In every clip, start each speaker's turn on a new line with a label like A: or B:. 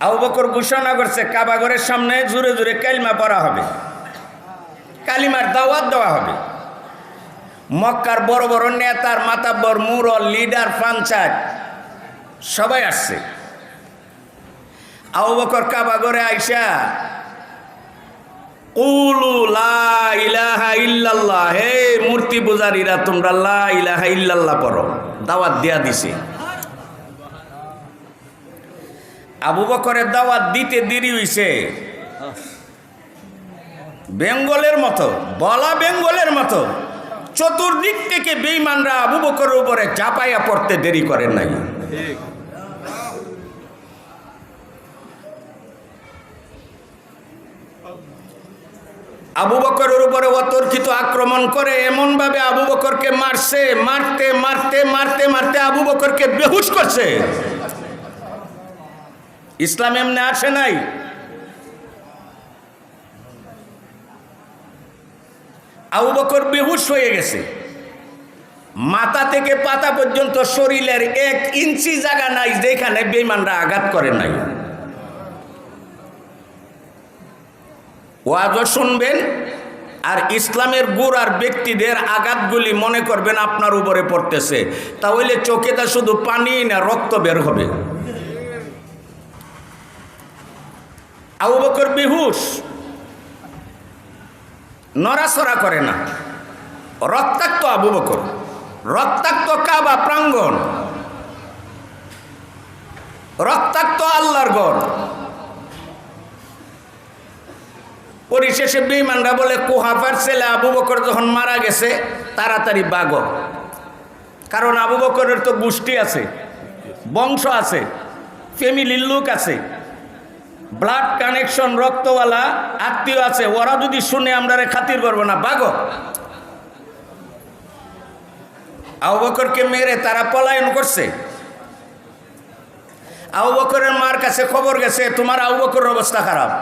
A: আবু বকর ঘোষণা করছে কাবা ঘরের সামনে জোরে জোরে কালিমা পড়া হবে, কালিমার দাওয়াত দেওয়া হবে। মক্কার বড় বড় নেতার মাতাব্বর মুরল লিডার ফ্রাঞ্চাইজ সবাই আসছে। আবু বকর কাবা ঘরে আইসা কুলু লা ইলাহা ইল্লাল্লাহ, হে মূর্তি পূজারীরা তোমরা লা ইলাহা ইল্লাল্লাহ পড়ো, দাওয়াত দিয়া দিছে। আবু বকরের দাওয়াত দিতে দেরি হইছে, বেঙ্গলের মতো বলা, বেঙ্গলের মতো চতুর্দিক থেকে বেঈমানরা আবু বকরের উপরে চাপাইয়া পড়তে দেরি করেন নাই। আবু বকরের উপরে অতর্কিত আক্রমণ করে এমন ভাবে আবু বকরকে মারছে, মারতে মারতে মারতে মারতে আবু বকরকে বেহুশ করছে। ইসলাম এমনি আসে নাই। আবু বকর বেহুশ হয়ে গেছে, মাথা থেকে পাতা পর্যন্ত শরীরের 1 ইঞ্চি জায়গা নাই যেখানে বেঈমানরা আঘাত করে নাই। ওয়াজও শুনবেন আর ইসলামের গোড়ার ব্যক্তিদের আঘাতগুলি মনে করবেন আপনার উপরে পড়তেছে, তাহলে চোখেটা শুধু পানি না রক্ত বের হবে। আবু বকর বেহুশ, নড়াচড়া করে না। রক্তাক্ত আবু বকর, রক্তাক্ত কাবা প্রাঙ্গণ, রক্তাক্ত আল্লাহর ঘর। পরিশেষে বেঈমানরা বলে কুহাফার ছেলে আবু বকর যখন মারা গেছে তাড়াতাড়ি বাগো, কারণ আবু বকরের তো গোষ্ঠী আছে, বংশ আছে, ফ্যামিলির লোক আছে, ব্লাড কানেকশন, রক্তওয়ালা আত্মীয় আছে, ওরা যদি শুনে আমরা খাতির করবো না, বাগো। আবু বকরকে মেরে তারা পলায়ন করছে। আবু বকরের মার কাছে খবর গেছে তোমার আবু বকরের অবস্থা খারাপ।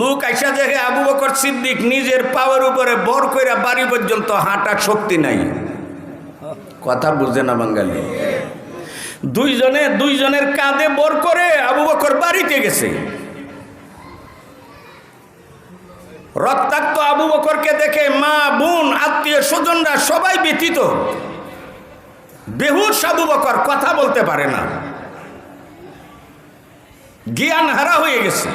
A: লোক আইসা দেখে আবু বকর সিদ্দিক নিজের পাওয়ার উপরে বর কইরা বাড়ি পর্যন্ত হাঁটার শক্তি নাই। কথা বুঝে না বাঙালি? দুইজনের কাঁধে বর করে আবু বকর বাড়িতে গেছে। রক্তাক্ত আবু বকরকে দেখে মা বোন আত্মীয় স্বজনরা সবাই ব্যথিত। বেহুশ আবু বকর কথা বলতে পারে না, জ্ঞান হারা হয়ে গেছে।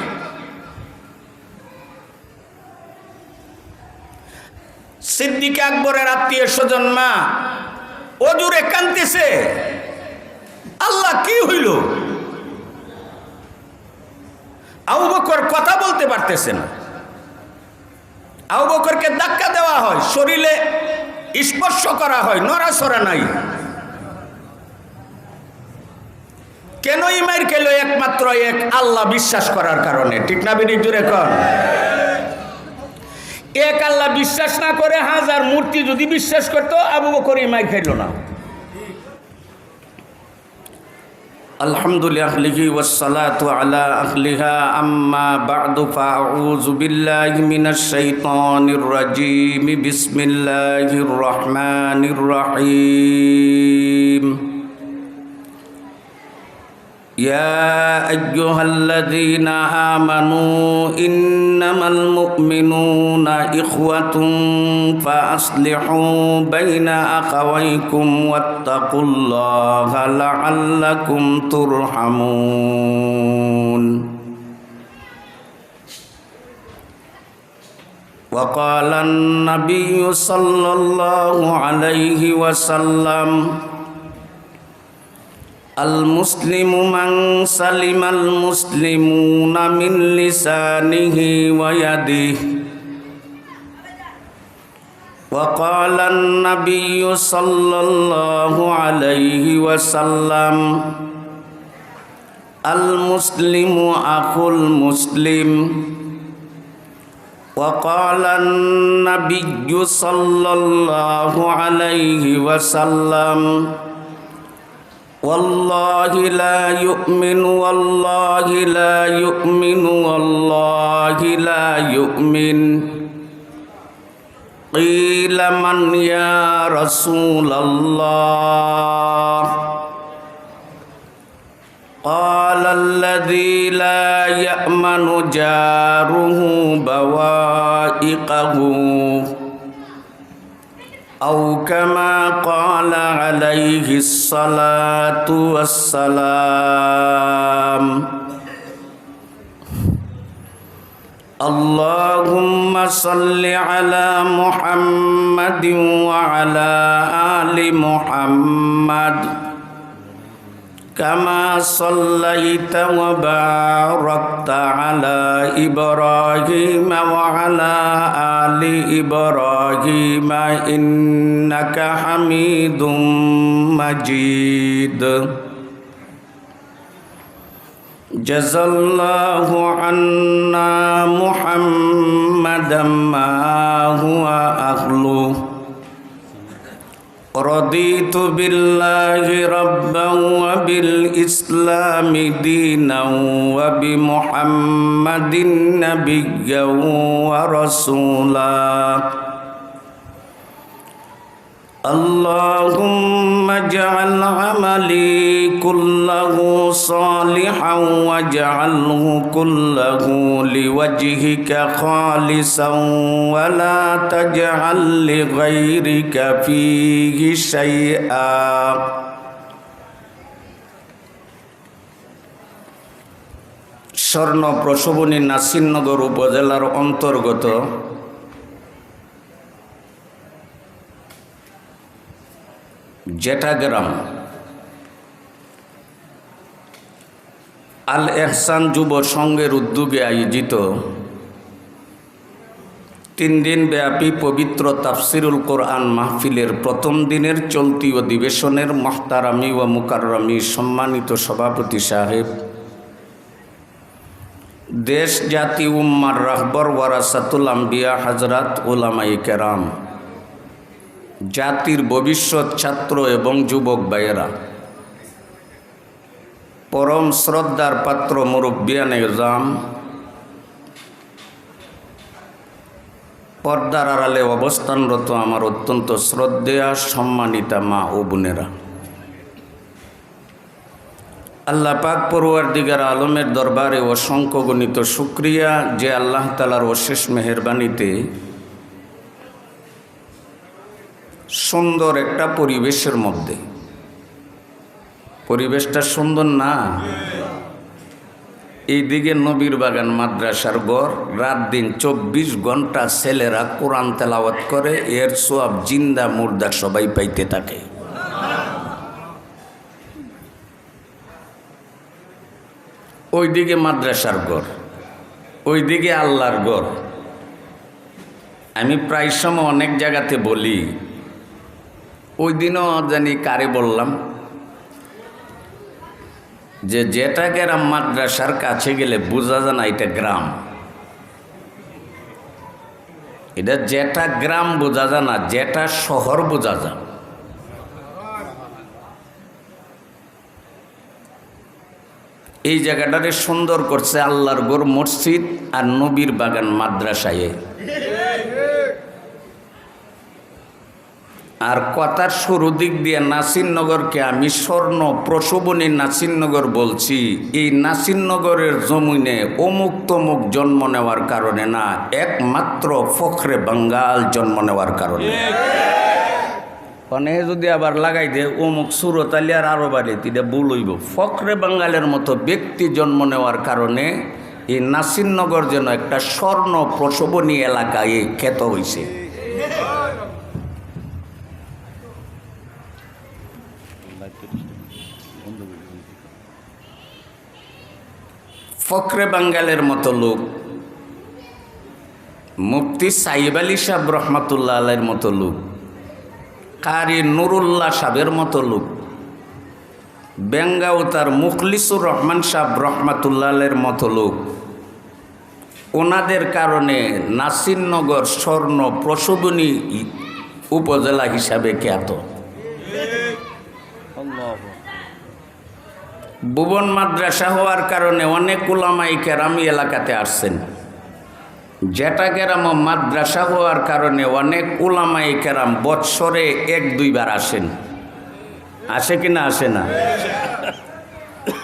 A: সিদ্দিক আকবরের আত্মীয় স্বজন মা অজুরে কাঁদতেছে, আল্লাহ কি হইল? আবু বকর কথা বলতে পারতেছে না। আবু বকরকে ধাক্কা দেওয়া হয়, শরীরে স্পর্শ করা হয়, নড়াচড়া নাই। কেন ইমার খেলো? একমাত্র এক আল্লাহ বিশ্বাস করার কারণে। ঠিক না বিনি? জুড়ে কর। এক আল্লাহ বিশ্বাস না করে হাজার মূর্তি যদি বিশ্বাস করতো আবু বকর ইমাই খাইল না। আলহামদুলিল্লাহি ওয়াসসালাতু আলা আহলিহা আম্মা বা'দু ফাআউযু বিল্লাহি মিনাশ শাইতানির রাজীম। বিসমিল্লাহির রহমানির রহিম। يا أيها الذين آمنوا إنما المؤمنون إخوة فأصلحوا بين أخويكم واتقوا الله لعلكم ترحمون. وقال النبي صلى الله عليه وسلم المسلم من سلم المسلمون من لسانه ويده. وقال النبي صلى الله عليه وسلم المسلم أخو المسلم. وقال النبي صلى الله عليه وسلم والله لا يؤمن والله لا يؤمن والله لا يؤمن. قيل من يا رسول الله؟ قال الذي لا يأمن جاره بوائقه أو كما قال عليه الصلاة والسلام اللهم صل على محمد وعلى آل محمد كما صليت وباركت على إبراهيم وعلى آل إبراهيم إنك حميد مجيد جزى الله عنا محمدا ما هو أهله رضيت بالله ربا وبالإسلام دينا وبمحمد نبيا ورسولا اللهم اجعل عملي كله صالحا واجعله كله لوجهك خالصا ولا تجعل لغيرك فيه شيئا স্বর্ণ প্রসবনী নাসিরনগর উপজেলার অন্তর্গত জেটা গ্রাম আল এহসান যুব সংঘের উদ্যোগে আয়োজিত 3 দিন ব্যাপী পবিত্র তাফসিরুল কোরআন মাহফিলের প্রথম দিনের চলতি অধিবেশনের মুহতারামি ও মুকাররমি সম্মানিত সভাপতি সাহেব, দেশ জাতি উম্মার রাহবর ওয়ারাসাতুল আম্বিয়া হযরত উলামায়ে কেরাম, জাতির ভবিষ্যৎ ছাত্র এবং যুবক ভাইয়েরা, পরম শ্রদ্ধার পাত্র মুরব্বিয়ানে ইজম, পর্দার আড়ালে অবস্থানরত আমার অত্যন্ত শ্রদ্ধেয়া সম্মানিতা মা ও বোনেরা, আল্লাহ পাক পরওয়ারদিগার আলমের দরবারে অসংখ্য গণিত শুকরিয়া যে আল্লাহ তাআলার অশেষ মেহেরবানিতে সুন্দর একটা পরিবেশের মধ্যে, পরিবেশটা সুন্দর না? এইদিকে নবীর বাগান মাদ্রাসার ঘর, রাত দিন 24 ঘন্টা ছেলেরা কোরআন তেলাওয়াত করে, এর সওয়াব জিন্দা মুর্দা সবাই পাইতে থাকে। ওইদিকে মাদ্রাসার ঘর, ওইদিকে আল্লাহর ঘর। আমি প্রায় সময় অনেক জায়গাতে বলি, ওই দিনও জানি কারে বললাম যে যেটা গ্রাম মাদ্রাসার কাছে গেলে বোঝা যায় না এটা গ্রাম, এটা যেটা গ্রাম বোঝা যায় না, যেটা শহর বোঝা যায়। এই জায়গাটারে সুন্দর করছে আল্লাহর ঘর মসজিদ আর নবীর বাগান মাদ্রাসায়। আর কথার শুরু দিক দিয়ে নাসিরনগরকে আমি স্বর্ণ প্রসবনী নাসিরনগর বলছি। এই নাসিরনগরের জমিনে অমুক তমুক জন্ম নেওয়ার কারণে না, একমাত্র ফখরে বাঙ্গাল জন্ম নেওয়ার কারণে। মানে যদি আবার লাগাই দে অমুক সুরত আলী আর আরো বাড়ি, এটা ভুল হইব। ফখরে বাঙ্গালের মতো ব্যক্তি জন্ম নেওয়ার কারণে এই নাসিরনগর যেন একটা স্বর্ণ প্রসবনী এলাকায় খ্যাত হয়েছে। ফখরে বাঙ্গালের মতো লোক, মুফতি সাইব আলী সাহেব রহমাতুল্লাহ আলাইহির মতো লোক, কারি নুরুল্লাহ সাহেবের মতো লোক, বেঙ্গাউতার মুখলিসুর রহমান সাহেব রহমাতুল্লাহ আলাইহির মতো লোক, ওনাদের কারণে নাসিরনগর স্বর্ণ প্রসবনী উপজেলা হিসাবে খ্যাত। ভুবন মাদ্রাসা হওয়ার কারণে অনেক উলামায়ে কেরাম এলাকাতে আসছেন। যেটা গ্রাম মাদ্রাসা হওয়ার কারণে অনেক উলামায়ে কেরাম বৎসরে 1-2 বার আসেন। আসে কি না? আসে না?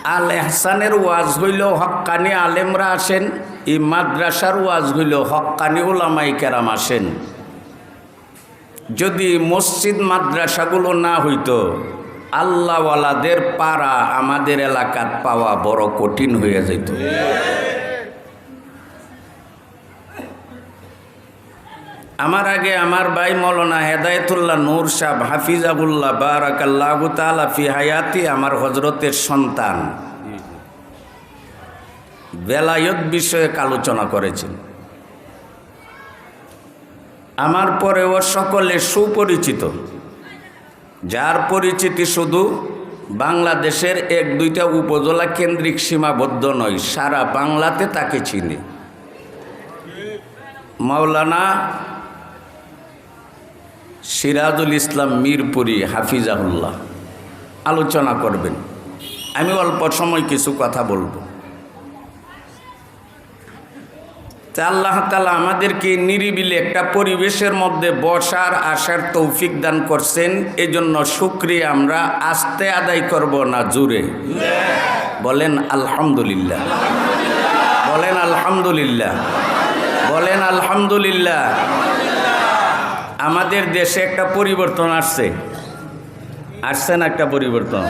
A: আল এহসানের ওয়াজ হইল হক্কানি আলেমরা আসেন, এই মাদ্রাসার ওয়াজ হইল হক্কানি উলামায়ে কেরাম আসেন। যদি মসজিদ মাদ্রাসাগুলো না হইতো, আল্লাহওয়ালাদের পাড়া আমাদের এলাকার পাওয়া বড় কঠিন হয়ে যেত। আমার আগে আমার ভাই মৌলানা হেদায়েতুল্লাহ নূর সাহেব হাফিজাহুল্লাহ বারাকাল্লাহু তাআলা ফি হায়াতি আমার হযরতের সন্তান বেলায়েত বিষয়ে আলোচনা করেছেন। আমার পরেও সকলে সুপরিচিত, যার পরিচিতি শুধু বাংলাদেশের 1-2টা উপজেলা কেন্দ্রিক সীমাবদ্ধ নয়, সারা বাংলাতে তাকে চিনি। মাওলানা সিরাজুল ইসলাম মিরপুরি হাফিজাহুল্লাহ আলোচনা করবেন। আমি অল্প সময় কিছু কথা বলবো। তা আল্লাহ তাআলা আমাদেরকে নিরিবিলি একটা পরিবেশের মধ্যে বসার আসার তৌফিক দান করছেন, এজন্য শুকরিয়া আমরা আস্তে আদায় করব না জোরে? বলেন আলহামদুলিল্লাহ, বলেন আলহামদুলিল্লাহ, বলেন আলহামদুলিল্লাহ। আমাদের দেশে একটা পরিবর্তন আসছে না? একটা পরিবর্তন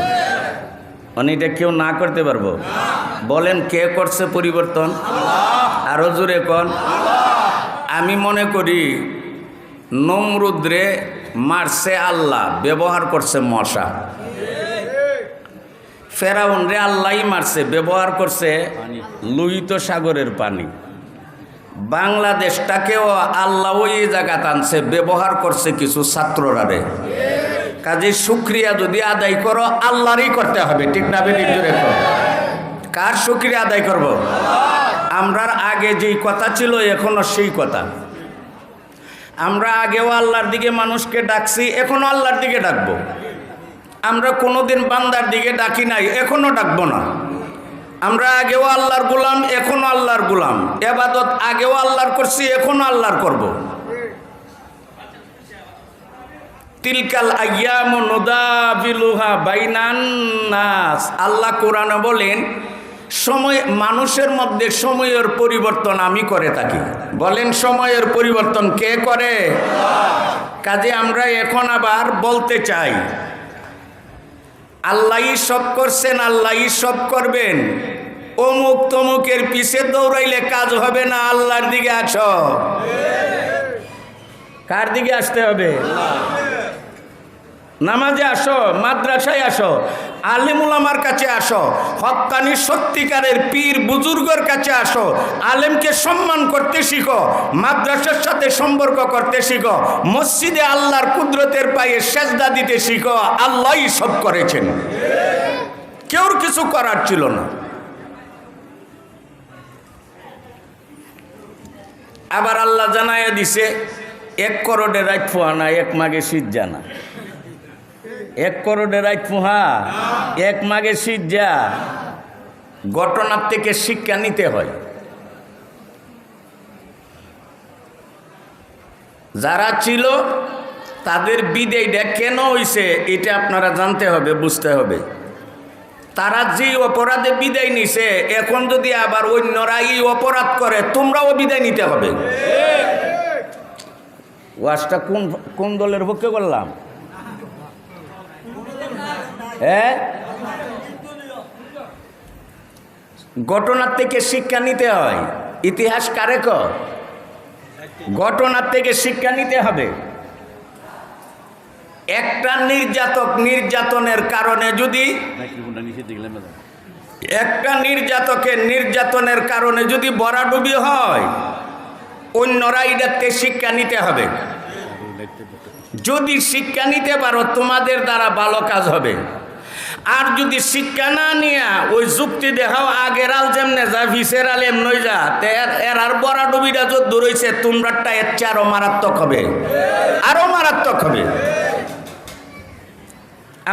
A: এটা কেউ না করতে পারবো? বলেন কে করছে পরিবর্তন? আরো জোরে কোন? আমি মনে করি নমরুদরে মারছে আল্লাহ, ব্যবহার করছে মশা। ফেরাউন রে আল্লাহই মারছে, ব্যবহার করছে লোহিত সাগরের পানি। বাংলাদেশটাকেও আল্লাহ ওই জায়গা টানছে, ব্যবহার করছে কিছু ছাত্ররা রে। কাজে শুকরিয়া যদি আদায় করো আল্লাহরই করতে হবে, ঠিক না? বেদিক জোরে কর। কার শুকরিয়া আদায় করব? আমরার আগে যেই কথা ছিল এখনো সেই কথা। আমরা আগেও আল্লাহর দিকে মানুষকে ডাকছি, এখনো আল্লাহর দিকে ডাকবো। আমরা কোনোদিন বান্দার দিকে ডাকি নাই, এখনো ডাকবো না। আমরা আগেও আল্লাহর গোলাম, এখনো আল্লাহর গোলাম। ইবাদত আগেও আল্লাহর করছি, এখনো আল্লাহর করব। তিলকাল আইয়ামু নুদাবিলুহা বাইনান নাস। আল্লাহ কোরআনে বলেন সময়, মানুষের মধ্যে সময়ের পরিবর্তন আমি করে থাকি। বলেন সময়ের পরিবর্তন কে করে? কাজে আমরা এখন আবার বলতে চাই আল্লাহই সব করছেন, আল্লাহই সব করবেন। অমুক তমুকের পিছে দৌড়াইলে কাজ হবে না, আল্লাহর দিকে আসো। কার দিকে আসতে হবে? নামাজে আসো, মাদ্রাসায় আসো, আলেম উলামার কাছে আসো, হক্কানি সত্যিকারের পীর বুজুর্গের কাছে আসো। আলেমকে সম্মান করতে শিখো, মাদ্রাসার সাথে সম্পর্ক করতে শিখো, মসজিদে আল্লাহর কুদরতের পায়ে সেজদা দিতে শিখো। আল্লাহই সব করেছেন, কেউর কিছু করার ছিল না। আবার আল্লাহ জানাইয়া দিছে 1 করোড়ের রাত ফুয়ানা 1 মাঘে শীত জানা। 1 করোড়ের রাত ফুহা 1 মাঘে শীত যা। ঘটনার থেকে শিক্ষা নিতে হয়। যারা ছিল তাদের বিদায়টা কেন হইছে এটা আপনারা জানতে হবে, বুঝতে হবে। তারা যে অপরাধে বিদায় নিছে, এখন যদি আবার অন্যরা এই অপরাধ করে তোমরাও বিদায় নিতে হবে। ওয়াজটা কোন দলের পক্ষে বললাম? হ্যাঁ, ঘটনার থেকে শিক্ষা নিতে হয়। ইতিহাস কারে কয়? ঘটনার থেকে শিক্ষা নিতে হবে। একটা নির্যাতক নির্যাতনের কারণে যদি নির্যাতনের কারণে যদি ভরাডুবি হয়, অন্যরা এটাতে শিক্ষা নিতে হবে। যদি শিক্ষা নিতে পারো তোমাদের দ্বারা ভালো কাজ হবে। আর যদি শিক্ষা না নিয়া ওই যুক্তি দেখাও আগের আল যেমনে যা ভিসের আল এমনই যা, এর আর ভরাডুবিটা যত দূর হয়েছে তোমরাটা এর চেয়ে আরো মারাত্মক হবে, আরো মারাত্মক হবে।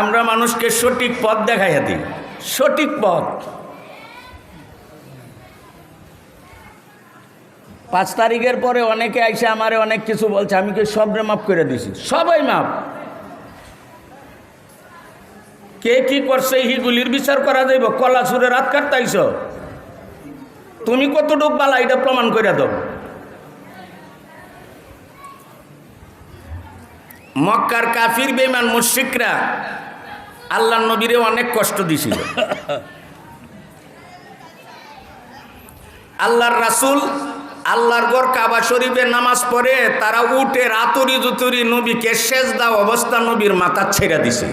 A: আমরা মানুষকে সঠিক পথ দেখাইয়া দিই, সঠিক পথ। 5 তারিখের পরে অনেকে আইসে আমারে অনেক কিছু বলছে, আমি কি সবরে মাফ করে দিছি? সবাই মাফ। কে কি করছে হিগুলির বিচার করা যাইব? কলা সুরে রাত কাটতাইছ, তুমি কতটুক বালা এটা প্রমাণ করে দাও। মক্কার কাফির বেঈমান মুশরিকরা আল্লাহর নবীরে অনেক কষ্ট দিছিল। আল্লাহর রাসূল আল্লাহর ঘর কাবা শরীফে নামাজ পড়ে তারা উঠে রাতুরি জুতুরি নবীকে সেজদা অবস্থা নবীর মাথা ছেড়ে দিছে।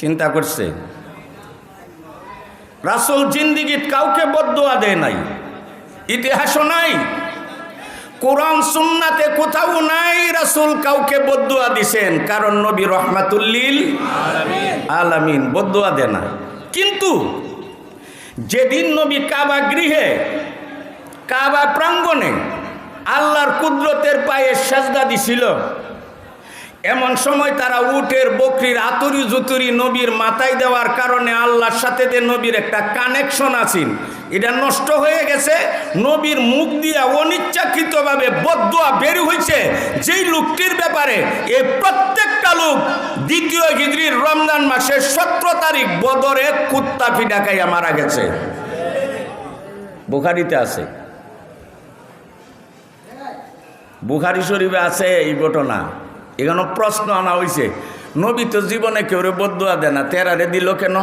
A: চিন্তা করছে? রাসূল জিন্দিগিত কাউকে বদদুয়া দেয় নাই, ইতিহাসও নাই, কোরআন সুন্নাতে কোথাও নাই রাসূল কাউকে বদদুয়া দিছেন, কারণ নবী রহমাতুল লিল আলামিন বদদুয়া দেন না। কিন্তু যেদিন নবী কাবা গৃহে কাবা প্রাঙ্গণে আল্লাহর কুদরতের পায়ে সেজদা দিছিল, এমন সময় তারা উটের বকরির আতুরি জুতুরি নবীর মাথায় দেওয়ার কারণে আল্লাহর সাথে যে নবীর একটা কানেকশন আছে এটা নষ্ট হয়ে গেছে। নবীর মুখ দিয়া অনিচ্ছাকৃতভাবে বদদুয়া বের হয়েছে, যেই লোকটির ব্যাপারে এই প্রত্যেকটা লোক দ্বিতীয় হিজরির রমজান মাসের 17 তারিখ বদরে কুত্তা পিটা খাইয়া মারা গেছে। বুখারীতে আছে, বুখারী শরীফে আছে এই ঘটনা। এখানে প্রশ্ন আনা হয়েছে, নবী তো জীবনে কেউ বদদুয়া দেয় না, তেরারে দিল কেন?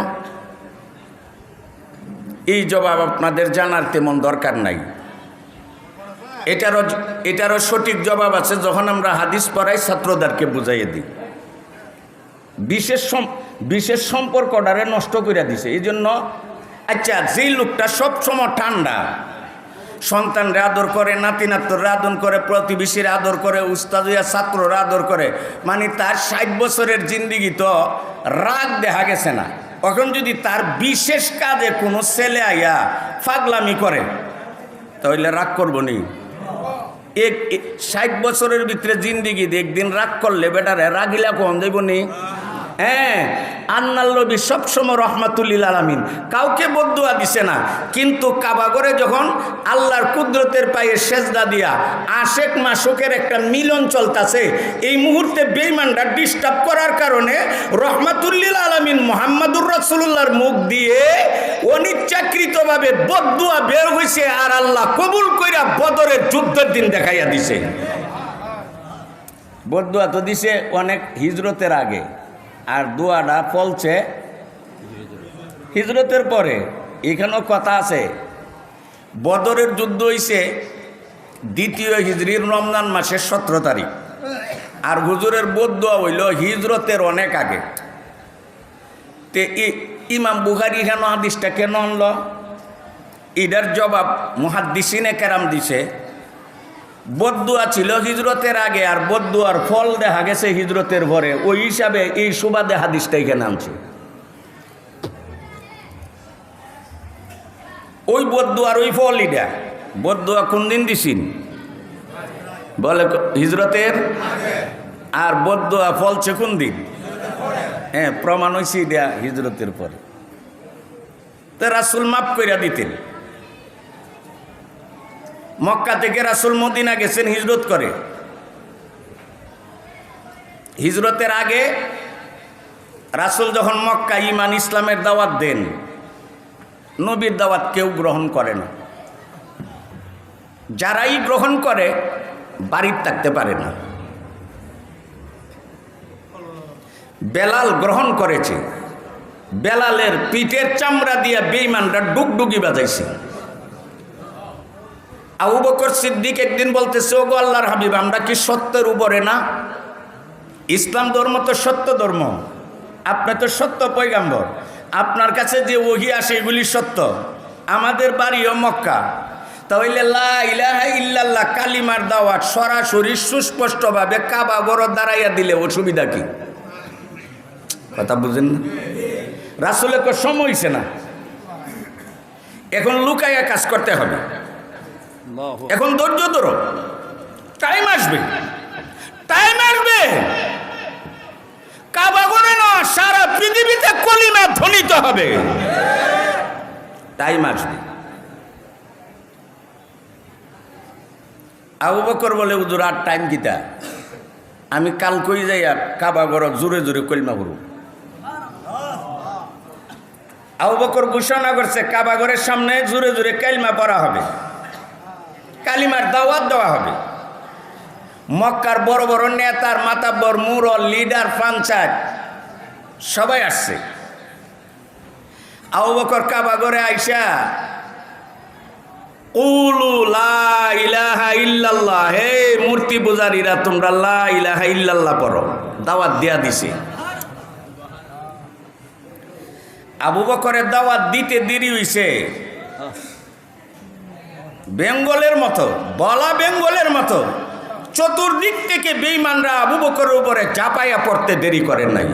A: এই জবাব আপনাদের জানার তেমন দরকার নাই। এটারও সঠিক জবাব আছে যখন আমরা হাদিস পড়াই ছাত্রদেরকে বুঝাইয়ে দিই। বিশেষ সম্পর্কটারে নষ্ট করে দিছে এই জন্য। আচ্ছা, যেই লোকটা সবসময় ঠান্ডা, সন্তানরা আদর করে, নাতি নাতরা আদর করে, প্রতিবেশীরা আদর করে, উস্তাদিয়া ছাত্ররা আদর করে, মানে তার 60 বছরের জিন্দিগি তো রাগ দেখা গেছে না। এখন যদি তার বিশেষ কাজে কোনো ছেলে আইয়া ফাগলামি করে তাহলে রাগ করবো নি? 60 বছরের ভিতরে জিন্দিগি একদিন রাগ করলে বেটারে রাগিলা কম দেব নি? হ্যাঁ, আল্লাহর নবী সবসময় রহমাতুল্লিল আলামিন কাউকে বদদুয়া দিছে না। কিন্তু কাবাগরে যখন আল্লাহর কুদরতের পায়ে সেজদা দিয়া আশেক মাসুকের একটা মিলন চলতেছে, এই মুহূর্তে বেঈমানরা ডিস্টার্ব করার কারণে রহমাতুল্লিল আলামিন মুহাম্মাদুর রাসূলুল্লাহর মুখ দিয়ে অনিচ্ছাকৃতভাবে বদদুয়া বের হইছে, আর আল্লাহ কবুল কইরা বদরের যুদ্ধের দিন দেখাইয়া দিছে। বদদুয়া তো দিছে অনেক হিজরতের আগে, আর দোয়াটা ফলছে হিজরতের পরে। এখানেও কথা আছে, বদরের যুদ্ধ হইছে দ্বিতীয় হিজরির রমজান মাসের 17 তারিখ, আর হুজুরের বদদুয়া হইল হিজরতের অনেক আগে। তে ইমাম বুখারী এখানে হাদিসটা কেন আনল? এটার জবাব মুহাদ্দিসিনে কেরাম দিছে। বদদুয়া ছিল হিজরতের আগে, আর বদদুয়ার ফল দেখা গেছে হিজরতের পরে, ওই হিসাবে এই সুবাদে হাদিসটা এখানে আনছে। ওই বদদুয়ার ওই ফল এটা। বদদুয়া কোন দিন দিছিন? বলে হিজরতের, আর বদদুয়া ফলছে কোন দিন? হ্যাঁ, প্রমাণ হয়েছে এটা হিজরতের পরে। তো রাসূল মাফ কইরা দিতেন। মক্কা থেকে রাসূল মদিনা গেছেন হিজরত করে। হিজরতের আগে রাসূল যখন মক্কা ঈমান ইসলামের দাওয়াত দেন, নবীর দাওয়াত কেউ গ্রহণ করে না। যারাই গ্রহণ করে বাড়িতে থাকতে পারে না। বেলাল গ্রহণ করেছে, বেলালের পিঠের চামড়া দিয়া বেঈমানরা ডুগডুগি বাজাইছে। আবু বকর সিদ্দিক একদিন বলতেছে, ওগো আল্লাহর হাবিব, আমরা কি সত্যের উপরে না? ইসলাম ধর্ম তো সত্য ধর্ম, আপনি তো সত্য পয়গাম্বর, আপনার কাছে যে ওহী আসে এগুলি সত্য, আমাদের বাড়িও মক্কা, তাহলে লা ইলাহা ইল্লাল্লাহ কালিমার দাওয়াত সরাসরি সুস্পষ্টভাবে কাবা ঘর দাঁড়াইয়া দিলে অসুবিধা কি? কথা বুঝেন না? রাসূলের কো সময় হইছে না, এখন লুকাইয়া কাজ করতে হবে, এখন ধৈর্য ধরো, টাইম আসবে, টাইম আসবে। কাবা ঘরে না, সারা পৃথিবীতে কলিমা ধ্বনিত হবে, টাইম আসবে। আবু বকর বলে, হুজুর আর টাইম কিতা, আমি কাল কই যাইয়া কাবা ঘর জোরে জোরে কলিমা পড়ব। আবু বকর ঘোষণা করছে কাবা ঘরের সামনে জোরে জোরে কালিমা পড়া হবে, কালিমার দাওয়াত দেওয়া হবে। মক্কার বড় বড় নেতার মাতাব্বর মুরল লিডার পাঞ্চায়েত সবাই আসছে। আবু বকর কাবা ঘরে আইসা কুলু লা ইলাহা ইল্লাল্লাহ, হে মূর্তি পূজারীরা তোমরা লা ইলাহা ইল্লাল্লাহ পড়ো, দাওয়াত দিয়া দিছে। আবু বকরের দাওয়াত দিতে দেরি হইছে, বেঙ্গলের মতো বলা, বেঙ্গলের মতো চতুর্দিক থেকে বেঈমানরা আবু বকরের উপরে চাপাইয়া পড়তে দেরি করেন নাই।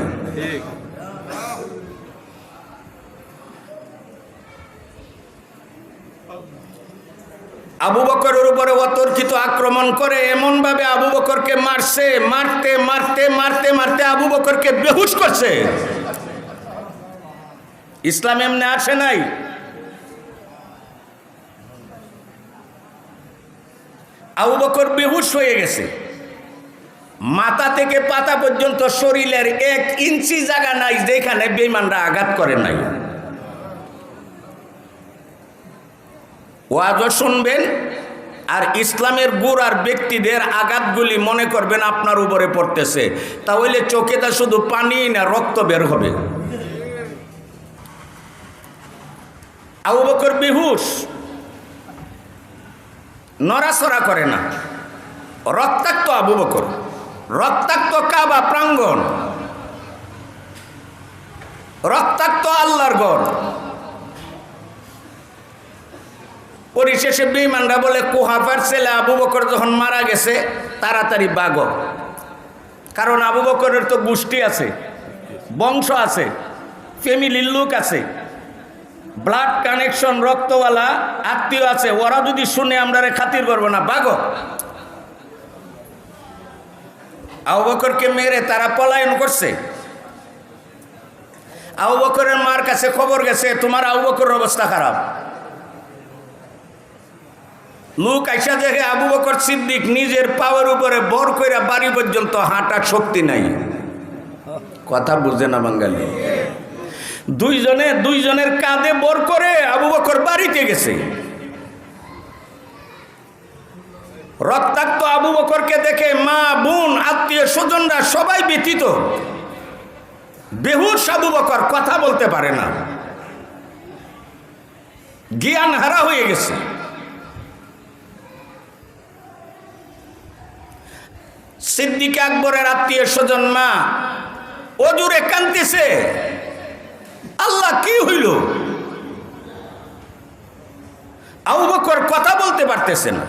A: আবু বকরের উপরে অতর্কিত আক্রমণ করে এমনভাবে আবু বকরকে মারছে, মারতে মারতে মারতে মারতে আবু বকরকে বেহুশ করছে। ইসলাম এমনি আসে নাই। আবু বকর বেহুশ হয়ে গেছে, মাথা থেকে পাতা পর্যন্ত শরীরের 1 ইঞ্চি জায়গা নাই যেখানে বেঈমানরা আঘাত করে নাই। ওয়াজও শুনবেন আর ইসলামের গোড়ার ব্যক্তিদের আঘাতগুলি মনে করবেন আপনার উপরে পড়তেছে, তাহলে চোখে তা শুধু পানি না রক্ত বের হবে। আবু বকর বেহুশ, নড়াচড়া করে না, রক্তাক্ত আবু বকর, রক্তাক্ত কাবা প্রাঙ্গণ, রক্তাক্ত আল্লাহর ঘর। পরিশেষে বেঈমানরা বলে কুহাফার ছেলে আবু বকর যখন মারা গেছে তাড়াতাড়ি বাগো, কারণ আবু বকরের তো গোষ্ঠী আছে, বংশ আছে, ফ্যামিলির লোক আছে, ব্লাড কানেকশন, রক্তওয়ালা আত্মীয় আছে, ওরা যদি শুনে আমরা খাতির করবো না, বাগো। আবু বকরকে মেরে তারা পলায়ন করছে। আবু বকরের মার কাছে খবর গেছে তোমার আবু বকরের অবস্থা খারাপ। লোক আইসা দেখে আবু বকর সিদ্দিক নিজের পাওয়ার উপরে বর কইরা বাড়ি পর্যন্ত হাঁটার শক্তি নাই। কথা বুঝে না বাঙালি? দুইজনের কাঁধে বর করে আবু বকর বাড়িতে গেছে। রক্তাক্ত আবু বকরকে দেখে মা বোন আত্মীয় স্বজনরা সবাই ব্যথিত। বেহুশ আবু বকর, কথা বলতে পারে না, জ্ঞান হারা হয়ে গেছে। সিদ্দিক আকবরের আত্মীয় স্বজন মা অজুরে কাঁদতেছে, আল্লাহ কি হইল? আবু বকর কথা বলতে পারতেছে না।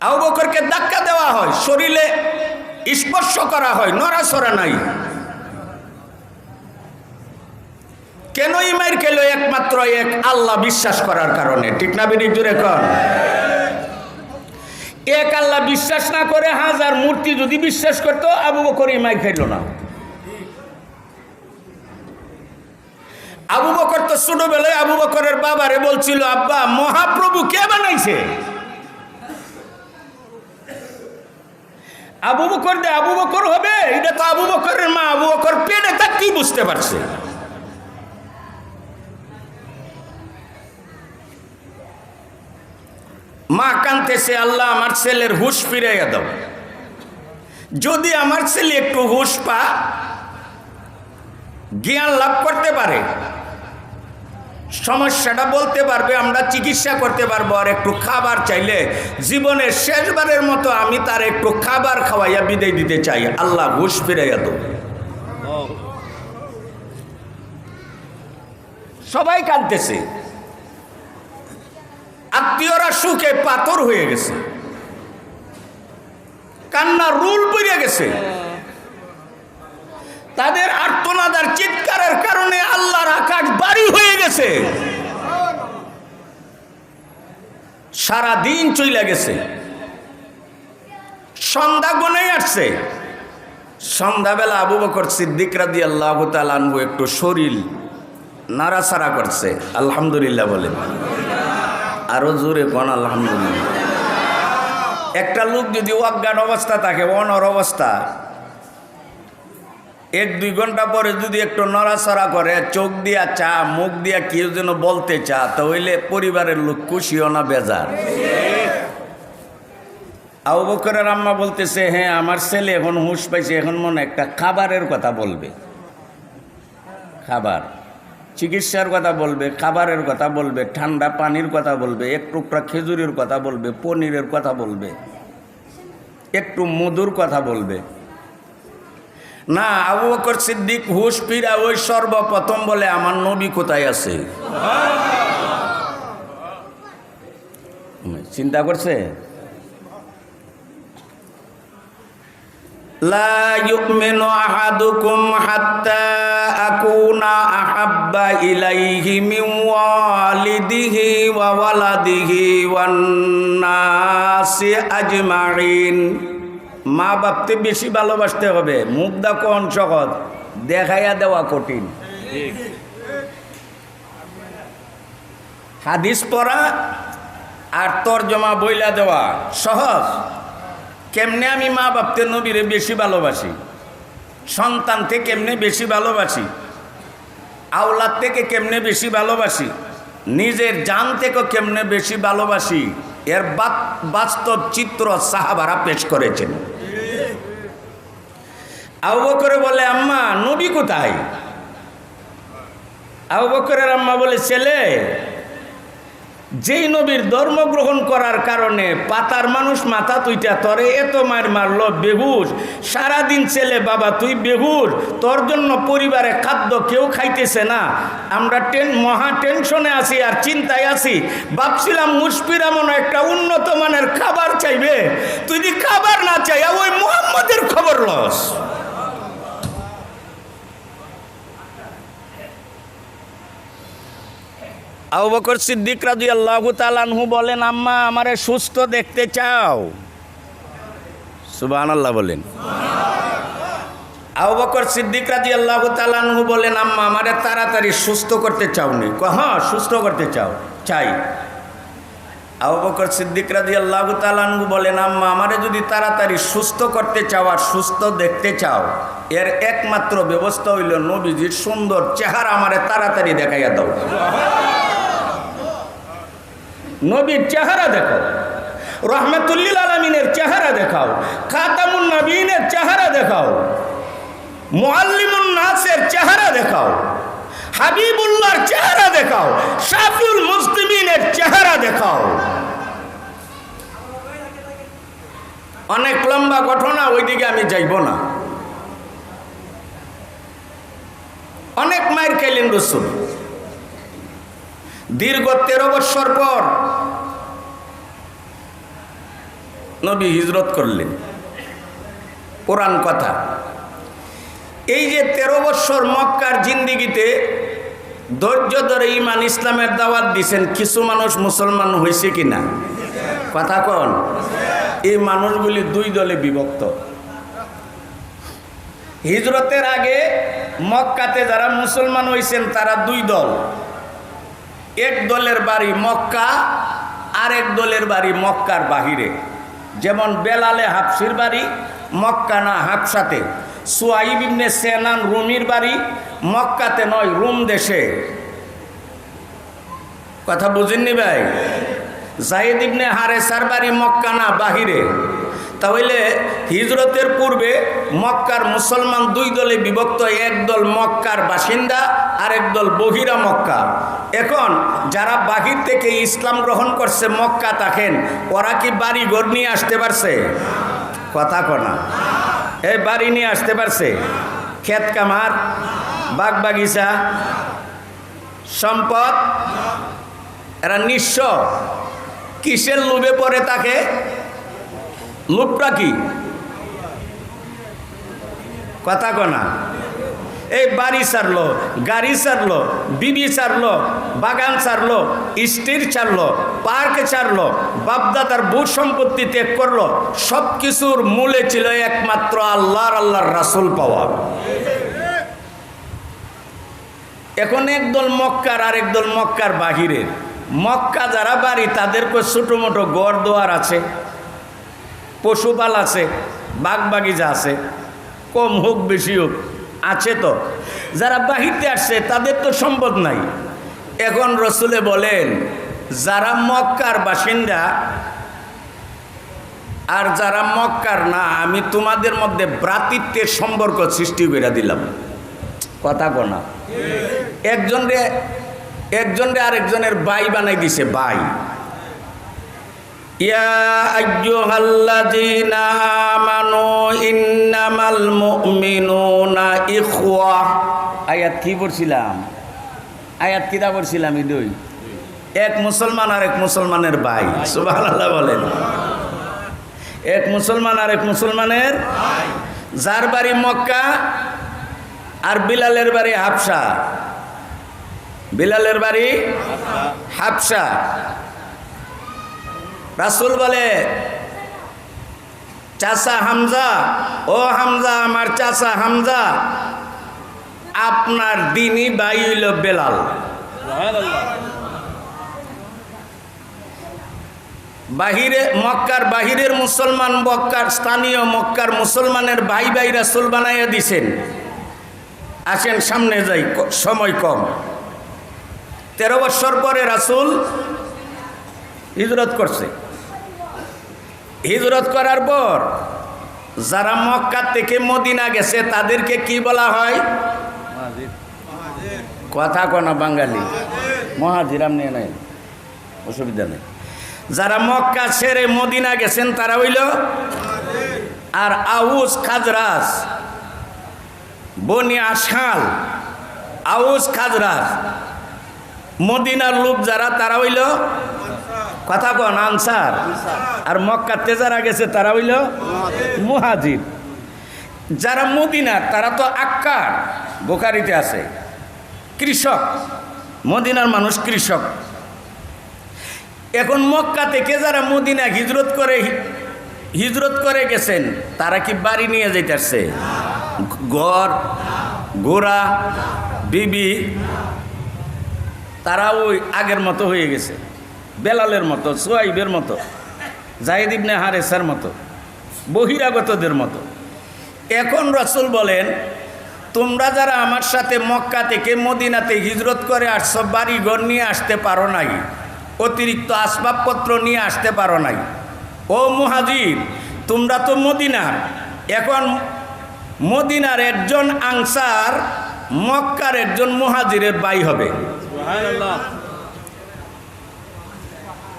A: আবু বকরকে ধাক্কা দেওয়া হয়, শরীরে স্পর্শ করা হয়, নড়াচড়া নাই। কেন ইমাইর খেলো? একমাত্র এক আল্লাহ বিশ্বাস করার কারণে। ঠিক না বেরিয়ে জুড়ে কর? এক আল্লাহ বিশ্বাস না করে হাজার মূর্তি যদি বিশ্বাস করতো আবু বকর ইমাই খাইল না। আবু বকর তো ছোটবেলায় আবু বকরের বাবারে বলছিল, আব্বা মহাপ্রভু কে বানাইছে? আবু বকর দে আবু বকর হবে, এটা তো আবু বকরের মা। আবু বকর পেটে থাকতেই বুঝতে পারছে। মা কাঁদতেছে, আল্লাহ আমার ছেলের হুঁশ ফিরাইয়া দাও। যদি আমার ছেলে একটু হুঁশ পা, জ্ঞান লাভ করতে পারে, সমস্যাটা বলতে পারবে, আমরা চিকিৎসা করতে পারবো, আর একটু খাবার চাইলে জীবনের শেষবারের মতো আমি তার একটু খাবার খাওয়াইয়া বিদায় দিতে চাই, আল্লাহ হুঁশ ফিরাইয়া দাও। সবাই কাঁদতেছে, আত্মীয়রা সুখে পাথর হয়ে গেছে, কান্না রুল পড়ে গেছে। তাদের আর্তনাদার চিৎকারের কারণে আল্লাহর আকাশ বাড়ি হয়ে গেছে। সারা দিন চলে গেছে, সন্ধ্যা গনেই আসছে। সন্ধ্যাবেলা আবু বকর সিদ্দিক রাদিয়াল্লাহু তাআলা আনহু একটু শরীর নাড়াচাড়া করছে। আলহামদুলিল্লাহ বলেন, আরো জোরে কোন আলহামদুলিল্লাহ। একটা লোক যদি অজ্ঞান অবস্থা থাকে, অনর অবস্থা, 1-2 ঘন্টা পরে যদি একটু নড়াচড়া করে, চোখ দিয়া চা, মুখ দিয়া কেউ যেন বলতে চা, তাহলে পরিবারের লোক খুশিও না বেজার। আবু বকরের আম্মা বলতেছে, হ্যাঁ আমার ছেলে এখন হুঁশ পাইছে, এখন মনে একটা খাবারের কথা বলবে, খাবার, চিকিৎসার কথা বলবে, খাবারের কথা বলবে, ঠান্ডা পানির কথা বলবে, এক টুকরা খেজুরের কথা বলবে, পনিরের কথা বলবে, একটু মধুর কথা বলবে। না, আবু বকর সিদ্দিক হুঁশ ফিরা ওই সর্বপ্রথম বলে, আমার নবী কোথায় আছে? চিন্তা করছে? লা ইউমিনু আহাদুকুম হাত্তা আকুনা আহাব্বা ইলাইহি মিন ওয়ালিদিহি ওয়া ওয়ালাদিহি ওয়ান নাসি আজমাইন। মা বাপকে বেশি ভালোবাসতে হবে। মুখ দেখুন সহজ, দেখাইয়া দেওয়া কঠিন। হাদিস পড়া আর তরজমা বইলা দেওয়া সহজ। কেমনে আমি মা বাপকে নবীরে বেশি ভালোবাসি, সন্তান থেকে কেমনে বেশি ভালোবাসি, আওলাদ থেকে কেমনে বেশি ভালোবাসি, নিজের জান থেকেও কেমনে বেশি ভালোবাসি, এর বাস্তব চিত্র সাহাবারা পেশ করেছেন। আবু বকর বলে, আম্মা নবী কোথায়? আবু বকরের আম্মা বলে, ছেলে, যেই নবীর ধর্ম গ্রহণ করার কারণে পাতার মানুষ মাথা তুইটা তরে এত মার মারলো, বেহুশ সারাদিন, ছেলে বাবা তুই বেহুশ, তোর জন্য পরিবারে খাদ্য কেউ খাইতেছে না, আমরা মহা টেনশনে আছি আর চিন্তায় আছি, ভাবছিলাম মুশফিরা মনে একটা উন্নত মানের খাবার চাইবে, তুই যদি খাবার না চাই ওই মুহাম্মদের খবর লস। আবু বকর সিদ্দিক রাদিয়াল্লাহু তাআলা আনহু বলেন, আম্মা আমারে সুস্থ দেখতে চাও? সুবহানাল্লাহ বলেন। আবু বকর সিদ্দিক রাদিয়াল্লাহু তাআলা আনহু বলেন, আম্মা আমারে তাড়াতাড়ি সুস্থ করতে চাওনি? হ্যাঁ সুস্থ করতে চাই। আবু বকর সিদ্দিক রাদিয়াল্লাহু তাআলা আনহু বলেন, আম্মা আমারে যদি তাড়াতাড়ি সুস্থ করতে চাও আর সুস্থ দেখতে চাও, এর একমাত্র ব্যবস্থা হইল নবীজির সুন্দর চেহারা আমারে তাড়াতাড়ি দেখাইয়া দাও। নবীর চেহারা দেখো, রহমাতুল্লিল আলামিনের চেহারা দেখাও, খাতামুন নবীনের চেহারা দেখাও, মুআল্লিমুন নাসের চেহারা দেখাও, হাবিবুল্লাহর চেহারা দেখাও, শাফিউল মুসলিমিনের চেহারা দেখাও। অনেক লম্বা ঘটনা, ওইদিকে আমি যাইব না। অনেক মায়ের খাইলেন রাসূল। দীর্ঘ 13 বছর পর নবী হিজরত করলেন। কোরআন কথা, এই যে 13 বছর মক্কার জিন্দিগিতে ধৈর্য ধরে ঈমান ইসলামের দাওয়াত দিয়েছেন, কিছু মানুষ মুসলমান হয়েছে কিনা কথা কন? এই মানুষগুলি 2 দলে বিভক্ত। হিজরতের আগে মক্কাতে যারা মুসলমান হয়েছেন তারা 2 দল। এক দলের বাড়ি মক্কা, আর এক দলের বাড়ি মক্কার বাহিরে। যেমন বেলালে হাফসির বাড়ি মক্কা না হাফসাতে, সুয়াইব ইবনে সেনান রুমির বাড়ি মক্কাতে নয়, রুম দেশে। কথা বুঝেননি ভাই? যায়েদ ইবনে হারেসার বাড়ি মক্কা না বাহিরে। তাহলে হিজরতের পূর্বে মক্কার মুসলমান 2 দলে বিভক্ত। এক দল মক্কার বাসিন্দা, আর এক দল বহিরা মক্কা। এখন যারা বাহির থেকে ইসলাম গ্রহণ করছে মক্কা থাকেন, ওরা কি বাড়ি ঘর নিয়ে আসতে পারছে? কথা কনা, এই বাড়ি নিয়ে আসতে পারছে? ক্ষেত কামার, বাগ বাগিচা, সম্পদ, এরা নিঃস্ব। কিসের লোভে পড়ে তাকে? লোভটা কি? কথা কনা, এই বাড়ি ছাড়লো, গাড়ি ছাড়লো, বিবি ছাড়লো, বাগান ছাড়লো, স্ত্রীর ছাড়লো, পার্ক ছাড়লো, বাপদাদার ভূ সম্পত্তি ত্যাগ করলো। সব কিছুর মূলে ছিল একমাত্র আল্লাহর রাসূল পাওয়া। এখন একদল মক্কার আর একদল মক্কার বাহিরের। মক্কা যারা বাড়ি তাদের ছোটো মোটো ঘর দোয়ার আছে, পশুপাল আছে, বাগ বাগিচা আছে, কম হোক বেশি হোক আছে তো, যারা বাহিরতে আসছে তাদের তো সম্পদ নাই। এখন রসুলে বলেন যারা মক্কার বাসিন্দা আর যারা মক্কার না, আমি তোমাদের মধ্যে ভ্রাতৃত্বের সম্পর্ক সৃষ্টি করে দিলাম। কথা কোনা, একজনরে আরেকজনের ভাই বানাই দিছে, ভাই। ইয়া আইয়ুহাল্লাযীনা আমানু ইন্নামাল মুমিনুনা ইখওয়া। আয়াত কি পড়ছিলাম? আয়াত কিতা পড়ছিলাম? দুই, এক মুসলমান আর এক মুসলমানের ভাই। সুবহানাল্লাহ বলেন। এক মুসলমান আর এক মুসলমানের ভাই। যার বাড়ি মক্কা আর বিলালের বাড়ি হাবশা, বিলালের বাড়ি হাবশা। রাসূল বলে চাচা হামজা, ও হামজা, আমার চাচা হামজা, আপনার দিনই ভাই হইল বেলাল। বাহিরে মক্কার বাহিরের মুসলমান, মক্কার স্থানীয় মক্কার মুসলমানের ভাই ভাই রাসূল বানাইয়া দিছেন। আসেন সামনে যাই, সময় কম। 13 বছর পরে রাসূল হিজরত করছে। হিজরত করার পর যারা মক্কা থেকে মদিনা গেছে তাদেরকে কি বলা হয়? কথা কোনা বাঙালি, মুহাজির। আমনি নাই, অসুবিধা নেই। যারা মক্কা ছেড়ে মদিনা গেছেন তারা হইল, আর আউস খাজরাজ, বনি আশাল, আউস খাজরাজ, মদিনার লোক যারা তারা হইল, কথা কন, আনসার। আর মক্কাতে যারা গেছে তারা হইল মুহাজির। যারা মদিনার তারা তো আক্কার, বুখারীতে আছে, কৃষক। মদিনার মানুষ কৃষক। এখন মক্কা থেকে যারা মদিনা হিজরত করে গেছেন তারা কি বাড়ি নিয়ে যাইতেছে? ঘর, ঘোড়া, বিবি, তারা ওই আগের মতো হয়ে গেছে, বেলালের মতো, সুহাইবের মতো, যায়েদ ইবনে হারেসার মতো, বহিরাগতদের মতো। এখন রাসূল বলেন তোমরা যারা আমার সাথে মক্কা থেকে মদিনাতে হিজরত করে আসছো, বাড়ি ঘর নিয়ে আসতে পারো নাই, অতিরিক্ত আসবাবপত্র নিয়ে আসতে পারো নাই। ও মুহাজির, তোমরা তো মদিনার। এখন মদিনার একজন আনসার মক্কার একজন মুহাজিরের ভাই হবে।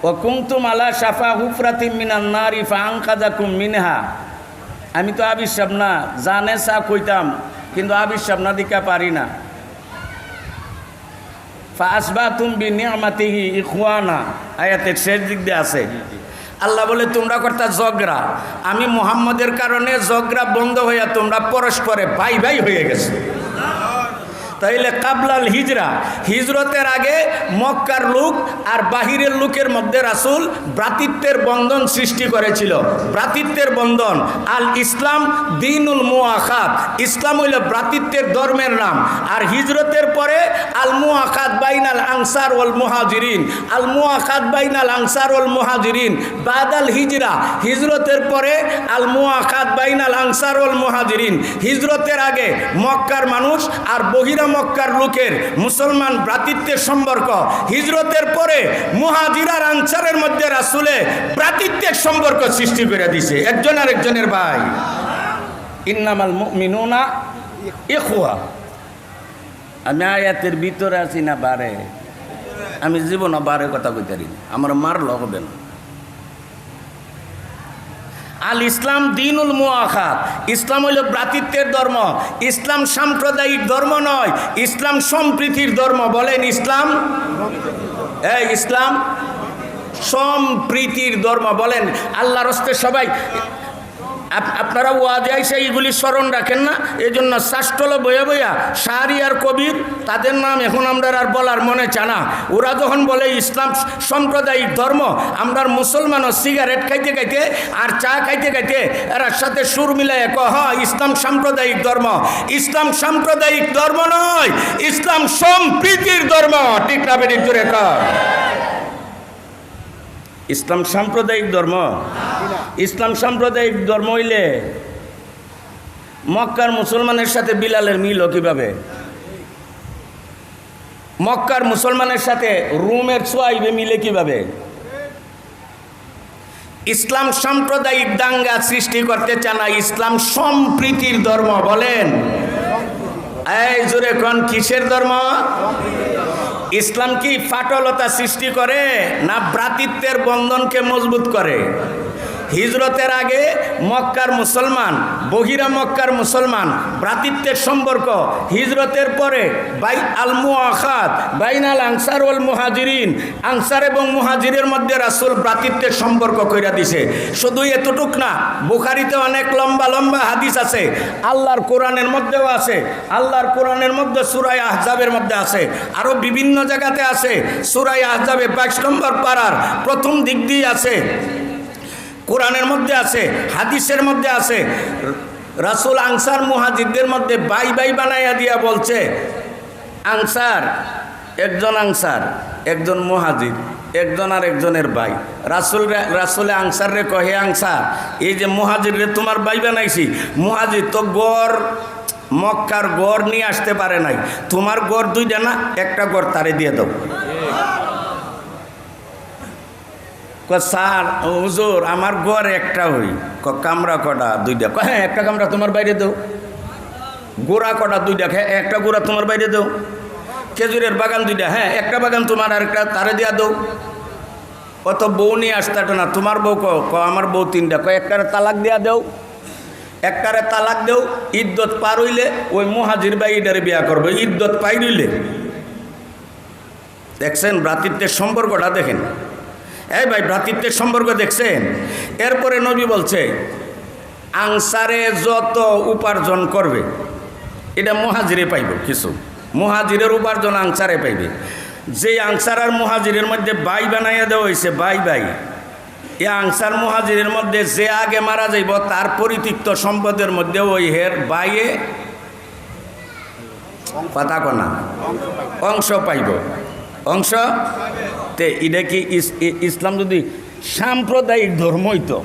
A: ও কুনতুম আলা শাফা হুফরাতিম মিনান নারি ফাআনকাযাকুম মিনহা। আমি তো আবিষ্যাব না, জানে চা কইতাম, কিন্তু আবিষ্যাব না দিকা পারি না। ফাআসবাতুম বিনিআমাতিহি ইখওয়ানা, আয়াতের শেষ দিক দিয়ে আছে। আল্লাহ বলে তোমরা কর্তা ঝগড়া, আমি মুহাম্মদের কারণে ঝগড়া বন্ধ হইয়া তোমরা পরস্পরে ভাই ভাই হয়ে গেছে। তাইলে কাবলাল হিজরা, হিজরতের আগে মক্কার লোক আর বাহিরের লোকের মধ্যে রাসূল ভ্রাতৃত্বের বন্ধন সৃষ্টি করেছিল। ভ্রাতৃত্বের বন্ধন, আল ইসলাম দ্বীনুল মুআখাত, ইসলাম হইল ভ্রাতৃত্বের ধর্মের নাম। আর হিজরতের পরে আল মুআখাত বাইনাল আনসার ওয়াল মুহাজিরিন, আল মুআখাত বাইনাল আনসার ওয়াল মুহাজিরিন বাদাল হিজরা, হিজরতের পরে আল মুআখাত বাইনাল আনসার ওয়াল মুহাজিরিন। হিজরতের আগে মক্কার মানুষ আর বহিরা মক্কার লোকের মুসলমান ভ্রাতৃত্বের সম্পর্ক। হিজরতের পরে মুহাজির আর আনসারের মধ্যে রাসূলে ভ্রাতৃত্বের সম্পর্ক সৃষ্টি করে দিয়েছে, একজন আর একজনের ভাই। ইন্নামাল মুমিনুনা ইখওয়া। আমি আয়াতের ভিতরে আছি না বারে? আমি জীবন বারে কথা কইতে পারি না, আমার মারল হবে না। আল ইসলাম দ্বীনুল মুআখাত, ইসলাম হইল ভ্রাতৃত্বের ধর্ম। ইসলাম সাম্প্রদায়িক ধর্ম নয়, ইসলাম সম্প্রীতির ধর্ম। বলেন ইসলাম, ইসলাম সম্প্রীতির ধর্ম। বলেন আল্লাহর হস্তে সবাই। আপনারা ওয়াজে আইসা এইগুলি স্মরণ রাখেন না, এই জন্য শাস্টল বইয়া বইয়া শাহরি আর কবির, তাদের নাম এখন আমরা আর বলার মনে চানা। ওরা যখন বলে ইসলাম সাম্প্রদায়িক ধর্ম, আমরা মুসলমানও সিগারেট খাইতে খাইতে আর চা খাইতে খাইতে এরা সাথে সুর মিলাই কহ ইসলাম সাম্প্রদায়িক ধর্ম। ইসলাম সাম্প্রদায়িক ধর্ম নয়, ইসলাম সম্প্রীতির ধর্ম। ঠিক না বেরিক জোরে কর। ইসলাম সাম্প্রদায়িক ধর্ম, ইসলাম সাম্প্রদায়িক ধর্ম হইলে মক্কার মুসলমানের সাথে বিলালের মিল কিভাবে? মক্কার মুসলমানের সাথে রুমের সোয়াইবে মিলে কিভাবে? ইসলাম সাম্প্রদায়িক দাঙ্গা সৃষ্টি করতে চায় না, ইসলাম সম্প্রীতির ধর্ম। বলেন এই জোরে কোন কিসের ধর্ম? ইসলাম কি ফাটলতা সৃষ্টি করে না ভ্রাতৃত্বের বন্ধনকে মজবুত করে? হিজরতের আগে মক্কার মুসলমান, বহিরা মক্কার মুসলমান, ভ্রাতৃত্বের সম্পর্ক। হিজরতের পরে বাই আল মুআখাত বাইনাল আনসার ওয়াল মুহাজিরিন, আনসার এবং মুহাজিরের মধ্যে রাসূল ভ্রাতৃত্বের সম্পর্ক কইরা দিছে। শুধু এতটুক না, বুখারীতে অনেক লম্বা লম্বা হাদিস আছে, আল্লাহর কোরআনের মধ্যেও আছে। আল্লাহর কোরআনের মধ্যে সূরা আহজাবের মধ্যে আছে, আরও বিভিন্ন জায়গাতে আছে। সূরা আহজাবে 22 নম্বর পারার প্রথম দিক দিয়ে আছে, কোরআনের মধ্যে আছে, হাদিসের মধ্যে আছে। রাসূল আনসার মুহাজিরদের মধ্যে ভাই ভাই বানাইয়া দিয়া বলছে, একজন একজন মুহাজির, একজন আর একজনের ভাই। রাসূলে আনসার রে কহে, আনসার এই যে মুহাজির রে তোমার ভাই বানাইছি, মুহাজির তো গড় মক্কার গড় নিয়ে আসতে পারে নাই, তোমার গড় দুইটা না, একটা গড় তারে দিয়ে দাও। স্যার হুজুর আমার গড় একটা হই, কামরা কটা? দুইটা। হ্যাঁ একটা কামরা তোমার বাইরে দাও। গোড়া কটা? দুইটা। হ্যাঁ একটা গোড়া তোমার বাইরে দাও। খেজুরের বাগান দুইটা? হ্যাঁ একটা বাগান তোমার, আর একটা তারে দিয়া দাও। অত বউ নিয়ে আসতে না, তোমার বউ আমার বউ তিনটা। একটারে তালাক দিয়া দাও, একটারে তালাক দেও। ইদ্যত পার হইলে ওই মুহাজির ভাই এটারে বিয়া করবে, ইদ্যত পাই রইলে। দেখছেন ভ্রাতৃত্বের সম্পর্কটা? দেখেন এই ভাই, ভ্রাতৃত্বের সম্পর্ক দেখছেন? এরপরে নবী বলছে, আনসারে যত উপার্জন করবে এটা মুহাজিরে পাইবে, কিছু মুহাজিরের উপার্জন আনসারে পাইবে। যে আনসার আর মুহাজিরের মধ্যে ভাই বানাইয়া দেওয়া হয়েছে, ভাই ভাই, এ আনসার মুহাজিরের মধ্যে যে আগে মারা যাইব তার পরিত্যক্ত সম্পদের মধ্যে ওই হের ভাইয়ে পাতা কনা অংশ পাইব, অংশ। তে এটা কি ইসলাম যদি সাম্প্রদায়িক ধর্ম হইতো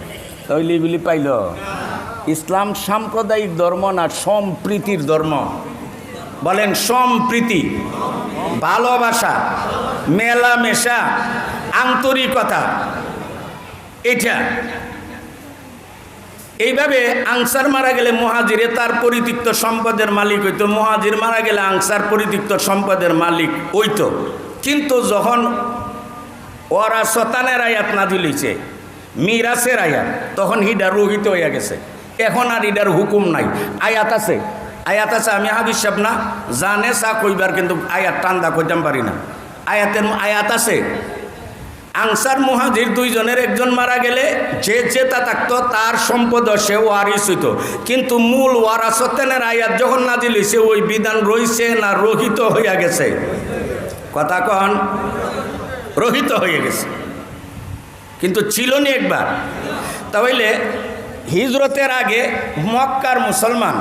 A: তাহলে এগুলি পাইল? ইসলাম সাম্প্রদায়িক ধর্ম না সম্প্রীতির ধর্ম? বলেন সম্প্রীতি, ভালোবাসা, মেলামেশা, আন্তরিকতা, এটা। এইভাবে আনসার মারা গেলে মুহাজিরে তার পরিত্যক্ত সম্পদের মালিক হইতো, মুহাজির মারা গেলে আনসার পরিত্যক্ত সম্পদের মালিক হইতো। কিন্তু যখন ওরা শতানের আয়াত নাজিল হইছে, মিরাসের আয়াত, তখন হিডা রহিত হইয়া গেছে। এখন আর ইডার হুকুম নাই। আয়াত আছে, আয়াত আছে। আমি হাবিজ সাহেব না, জানে চা কইবার, কিন্তু আয়াত টান্দা কইতাম পারি না। আয়াত আছে, আনসার মুহাজির দুইজনের একজন মারা গেলে যে চেতা থাকতো তার সম্পদ সে ওয়ারিস হইতো। কিন্তু মূল ওয়ারাসতেনের আয়াত যখন নাজিল হইছে, ওই বিধান রইছে না রহিত হইয়া গেছে? কথা কন, রহিত হয়ে গেছে। কিন্তু ছিল নি একবার। তাহলে হিজরতের আগে মক্কার মুসলমান,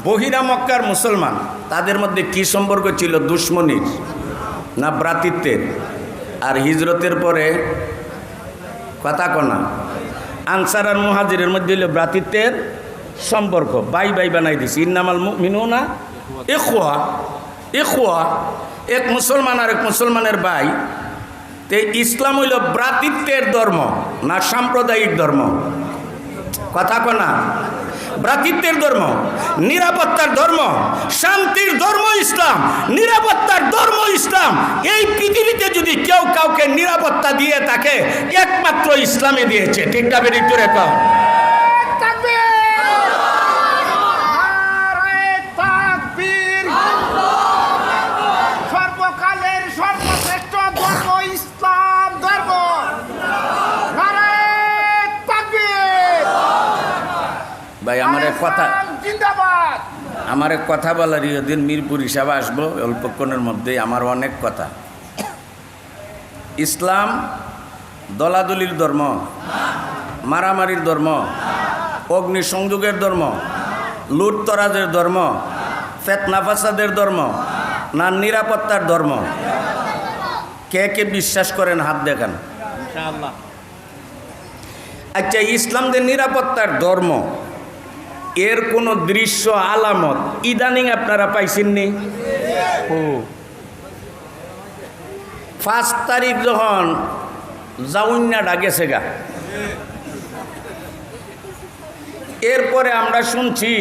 A: বহিরা মক্কার মুসলমান, তাদের মধ্যে কি সম্পর্ক ছিল? দুশ্মনীর না ভ্রাতৃত্বের? আর হিজরতের পরে কথা কনা আনসার আর মুহাজিরের মধ্যে হলো ভ্রাতৃত্বের সম্পর্ক, ভাই ভাই বানাই দিছি। ইন্নামাল মুমিনুনা ইখওয়া, ইখওয়া, এক মুসলমান আর এক মুসলমানের ভাই। তে ইসলাম হইল ভ্রাতৃত্বের ধর্ম না সাম্প্রদায়িক ধর্ম? কথা কনা ভ্রাতৃত্বের ধর্ম, নিরাপত্তার ধর্ম, শান্তির ধর্ম ইসলাম, নিরাপত্তার ধর্ম ইসলাম। এই পৃথিবীতে যদি কেউ কাউকে নিরাপত্তা দিয়ে থাকে একমাত্র ইসলামে দিয়েছে। ঠিক না বেরিয়ে চলে কম?
B: সর্বকালের সর্বশ্রেষ্ঠ ধর্ম ইসলাম ধর্ম।
A: ভাই আমার এক কথা বলার ইয়দিন মিরপুর হিসাবে আসবো অল্পক্ষণের মধ্যে। আমার অনেক কথা। ইসলাম দলাদলির ধর্ম, মারামারির ধর্ম, অগ্নিসংযোগের ধর্ম, লুটতরাজের ধর্ম, ফিতনা ফাসাদের ধর্ম না নিরাপত্তার ধর্ম? কে কে বিশ্বাস করেন হাত দেখান। আচ্ছা, ইসলাম যে নিরাপত্তার ধর্ম, এর কোনো দৃশ্য আলামত ইদানিং আপনারা পাইছেননি? 5 তারিখ যখন জাউন্নাটা গেছে গা, এরপরে আমরা শুনছি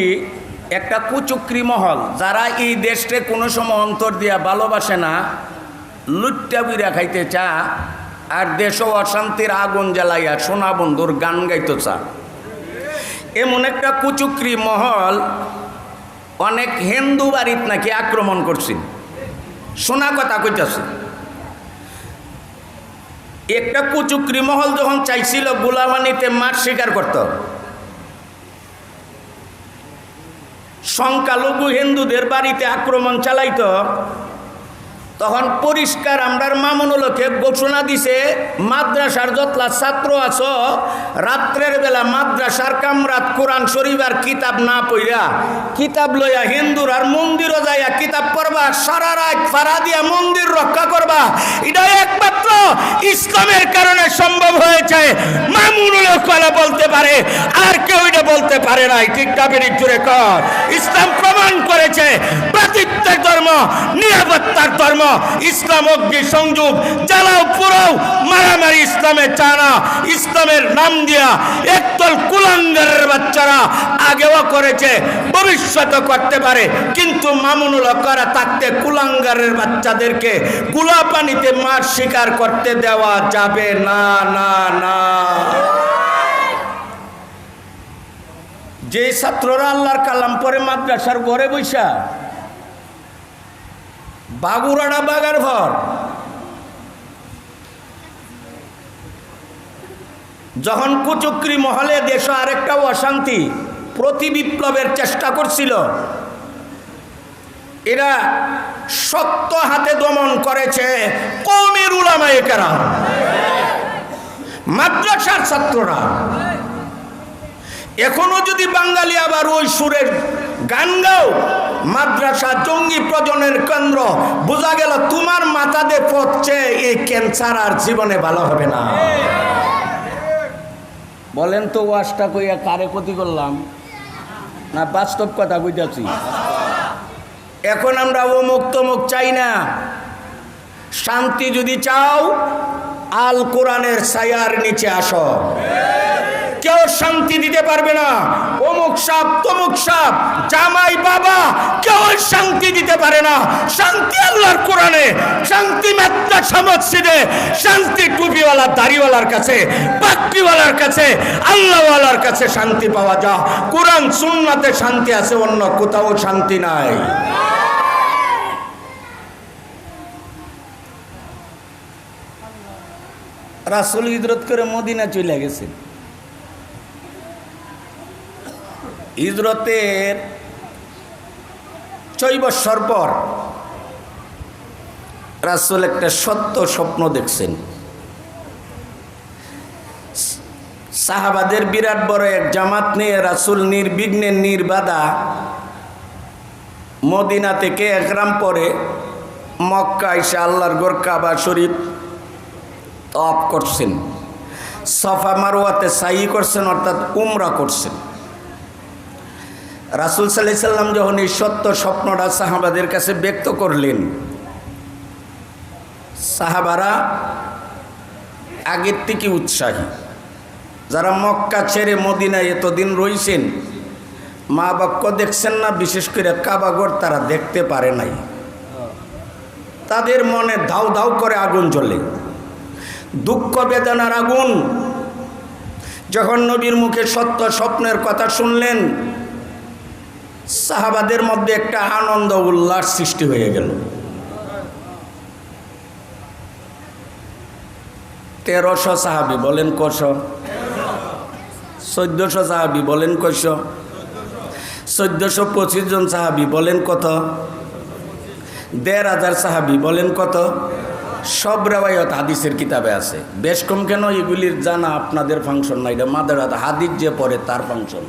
A: একটা কুচক্রি মহল, যারা এই দেশকে কোনো সময় অন্তর দিয়া ভালোবাসে না, লুট্টা বিরা খাইতে চা আর দেশ অশান্তির আগুন জ্বালাইয়া সোনা বন্ধুর গান গাইতে চা, এমন একটা কুচক্রি মহল অনেক হিন্দু বাড়িত নাকি আক্রমণ করছেন। শোনা কথা কইতেছে, একটা কুচক্রি মহল যখন চাইছিল গোলামানিতে মাঠ শিকার করত, সংখ্যালঘু হিন্দুদের বাড়িতে আক্রমণ চালাইতো, তখন পরিষ্কার আমরার মামুনুলকে ঘোষণা দিছে, মাদ্রাসার যতলা ছাত্র আছো রাত্রের বেলা মাদ্রাসার কামরাত কোরআন শরীফ আর কিতাব না পড়া কিতাব লইয়া হিন্দুর আর মন্দিরও যাইয়া কিতাব পড়বা, সারা রাত ফাড়া দিয়া মন্দির রক্ষা করবা। এটা একমাত্র ইসলামের কারণে সম্ভব হয়েছে। মামুনুল কলা বলতে পারে, আর কেউ এটা বলতে পারে নাই। ঠিক কাবেরি জুড়ে কর, ইসলাম প্রমাণ করেছে ভ্রাতৃত্বের ধর্ম, নিরাপত্তার ধর্ম। ইসলাম অগ্নি সংযোগ, জ্বালাও পুরাও, মারামারি ইসলামে চানা। ইসলামের নাম দিয়া একদল কুলাঙ্গারের বাচ্চারা আগেও করেছে, ভবিষ্যতে করতে পারে, কিন্তু মামুনুল করা থাকতে কুলাঙ্গারের বাচ্চাদেরকে গুলা পানিতে মার শিকার করতে দেওয়া যাবে না, না, না। যে ছাত্ররা আল্লাহর কালাম পড়ে মাদ্রাসার ঘরে বৈশা, বাগুড়াটা বাগার ঘর, যখন কুচক্রি মহলে দেশ আরেকটা অশান্তি প্রতি বিপ্লবের চেষ্টা করছিল, এরা শক্ত হাতে দমন করেছে কওমের উলামায়ে কেরাম, মাদ্রাসার ছাত্ররা। এখনো যদি বাঙালি আবার ওই সুরের গান গাও, মাদ্রাসা জঙ্গি প্রজনের কেন্দ্র, বোঝা গেল তোমার মাথাতে পড়ছে এই ক্যান্সার আর জীবনে ভালো হবে না। বলেন তো, ওয়াজটা কইয়া কারে ক্ষতি করলাম না বাস্তব কথা কইতাছি? এখন আমরা অমুক তমুক চাই না। শান্তি যদি চাও, আল কোরআনের ছায়ার নিচে আসো। কেউ শান্তি দিতে পারবে না। অমুক সাপ তমুক সাপ, জামাই বাবা, কেউ শান্তি দিতে পারে না। শান্তি আল্লাহর কোরআনে, শান্তি মাদ্রাসা মসজিদে, শান্তি টুপিওয়ালা দাড়িওয়ালার কাছে, পাগড়িওয়ালার কাছে, আল্লাহওয়ালার কাছে শান্তি পাওয়া যায়। কোরআন সুন্নাতে শান্তি আছে, অন্য কোথাও শান্তি নাই। রাসূল হিজরত করে মদিনা চলে গেছে। হিজরতের 6 বছর পর রাসূল একটা সত্য স্বপ্ন দেখছেন। সাহাবাদের বিরাট বড় এক জামাত নিয়ে রাসূল নির্বিঘ্নে নির্বাধা মদিনা থেকে একরাম পরে মক্কা এসে আল্লাহর ঘর কাবা শরীফ তওয়াফ করছেন, সাফা মারওয়াতে সাই করছেন, অর্থাৎ উমরা করছেন। রাসূল সাল্লাল্লাহু আলাইহি সাল্লাম যখন এই সত্য স্বপ্নটা সাহাবাদের কাছে ব্যক্ত করলেন, সাহাবারা আগের থেকে উৎসাহী। যারা মক্কা ছেড়ে মদিনায় এতদিন রয়েছেন, মা বাক্য দেখছেন না, বিশেষ করে কাবাঘর তারা দেখতে পারে নাই, তাদের মনে ধাউ ধাউ করে আগুন জ্বলে, দুঃখ বেদনার আগুন। যখন নবীর মুখে সত্য স্বপ্নের কথা শুনলেন, সাহাবাদের মধ্যে একটা আনন্দ উল্লাস সৃষ্টি হয়ে গেল। 1300 সাহাবী বলেন কশ, 1400 সাহাবী বলেন কশ, 1425 জন সাহাবী বলেন কত, 1500 সাহাবী বলেন কত। সব রেওয়ায়ত হাদিসের কিতাবে আছে। বেশ কম কেন, এগুলির জানা আপনাদের ফাংশন না, এটা মাদারাত হাদিস যে পড়ে তার ফাংশন।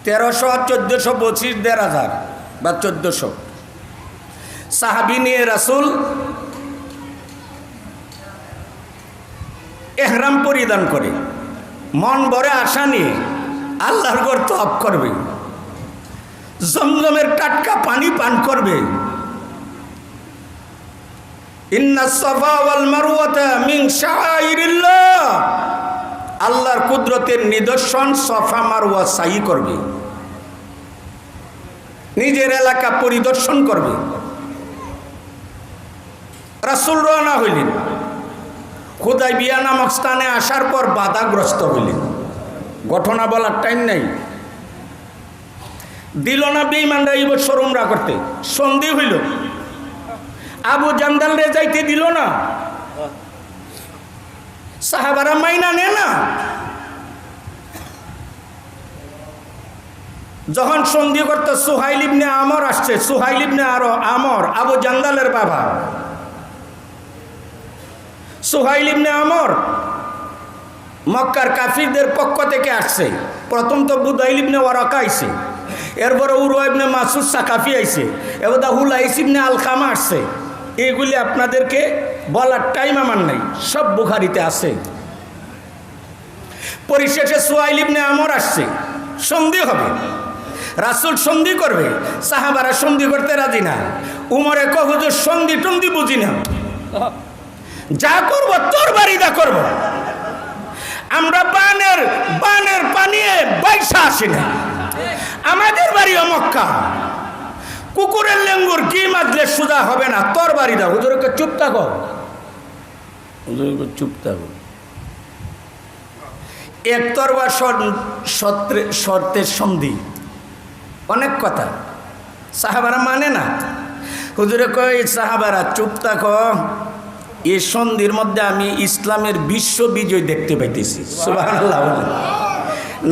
A: 1300, 1425, 1500 বা 1400 সাহাবী নিয়ে রাসূল ইহরাম পরিধান করে, মন ভরে আশা নিয়ে আল্লাহর ঘর তওয়াফ করবে, জমজমের টাটকা পানি পান করবে। ইন্নাস সাফা ওয়াল মারওয়াতা মিন শাআইরিল্লাহ, আল্লাহর কুদরতের নিদর্শন। সাফা মারওয়া সাই করবে, নিজের এলাকা পরিদর্শন করবে। রাসূল রওনা হইলেন, হুদায়বিয়া নামক স্থানে আসার পর বাধাগ্রস্ত হইলেন। ঘটনা বলার টাইম নাই। দিল না বেঈমানরা এই বছর উমরা করতে, সন্ধি হইল। আবু জান্দাল রে যাইতে দিল না, সাহাবারা মাইনা নে না। যখন সন্ধি করতে সুহাইল ইবনে আমর আসছে, সুহাইল ইবনে আমর আবু জান্দালের বাবা। সুহাইল ইবনে আমর মক্কার কাফিরদের পক্ষ থেকে আসছে। প্রথম তো বুদাইল ইবনে ওয়ারাকা আইছে, এরপরে উরওয়া ইবনে মাসউদ সাকাফি আইছে, এবার হুলাইস ইবনে আলকামা আসছে। এগুলি আপনাদেরকে বলার টাইম আমার নাই, সব বুখারীতে আছে। পরিশেষে সুহাইল ইবনে আমর আসছে, সন্ধি হবে, রাসূল সন্ধি করবে। সাহাবারা সন্ধি করতে রাজি না। উমরে কয় হুজুর সন্ধি টন্ধি বুঝি না, যা করব তোর বাড়িটা করব। আমরা বানের পানিয়ে বাইসা আসি না, আমাদের বাড়িও মক্কা। কুকুরের লেঙ্গুর কি মাজলে সুজা হবে না, তোর বাড়িটা। হুজুরকে চুপ থাকো, হুজুরকে চুপ থাকো। একতরফা শর্তের সন্ধি, অনেক কথা সাহাবারা মানে না। হুজুরে কয় সাহাবারা চুপ থাকো, এই সন্ধির মধ্যে আমি ইসলামের বিশ্ব বিজয় দেখতে পাইতেছি। সুবহানাল্লাহ।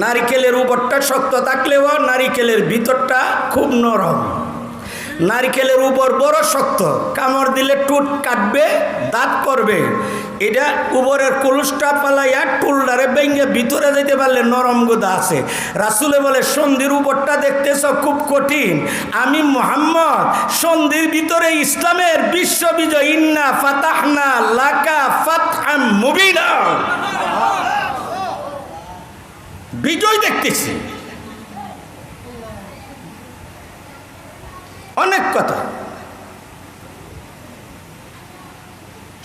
A: নারিকেলের উপরটা শক্ত থাকলেও নারিকেলের ভিতরটা খুব নরম। নারিকেলের উপর বড় শক্ত, কামড় দিলে টুট কাটবে, দাঁত পড়বে। এটা উপরের কুলুসটা পালাইয়া টুলডারে ভেঙে ভিতরে যেতে পারলে নরম গোদা আছে। রাসূলে বলে সন্ধির উপরটা দেখতেছ খুব কঠিন, আমি মুহাম্মদ সন্ধির ভিতরে ইসলামের বিশ্ব বিজয়, ইন্না ফাতাহনা লাকা ফাতহাম মুবিনা, বিজয় দেখতেছি। অনেক কথা।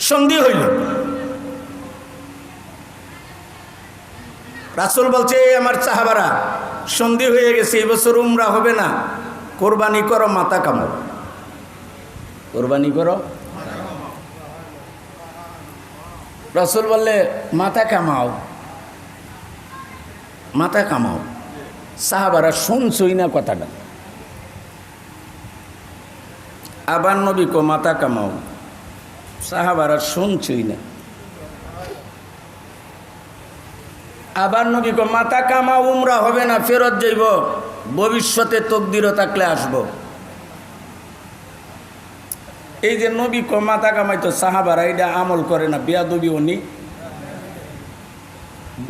A: সন্ধি হইল, রাসূল বলছে আমার সাহাবারা সন্ধি হয়ে গেছে, এই বছর উমরা হবে না, কোরবানি করো, মাথা কামাও। কোরবানি করো। রাসূল বললে মাথা কামাও, মাথা কামাও। সাহাবারা শুনছই না কথাটা। আবার নবী কো মাথা কামাও, সাহাবারা শুনছই না। আবার নবী কো মাথা কামাও, উমরা হবে না, ফেরত যাইব, ভবিষ্যতে তকদিরও থাকলে আসব। এই যে নবী কো মাথা কামাইতো, সাহাবারা এটা আমল করে না, বেয়াদবি। উনি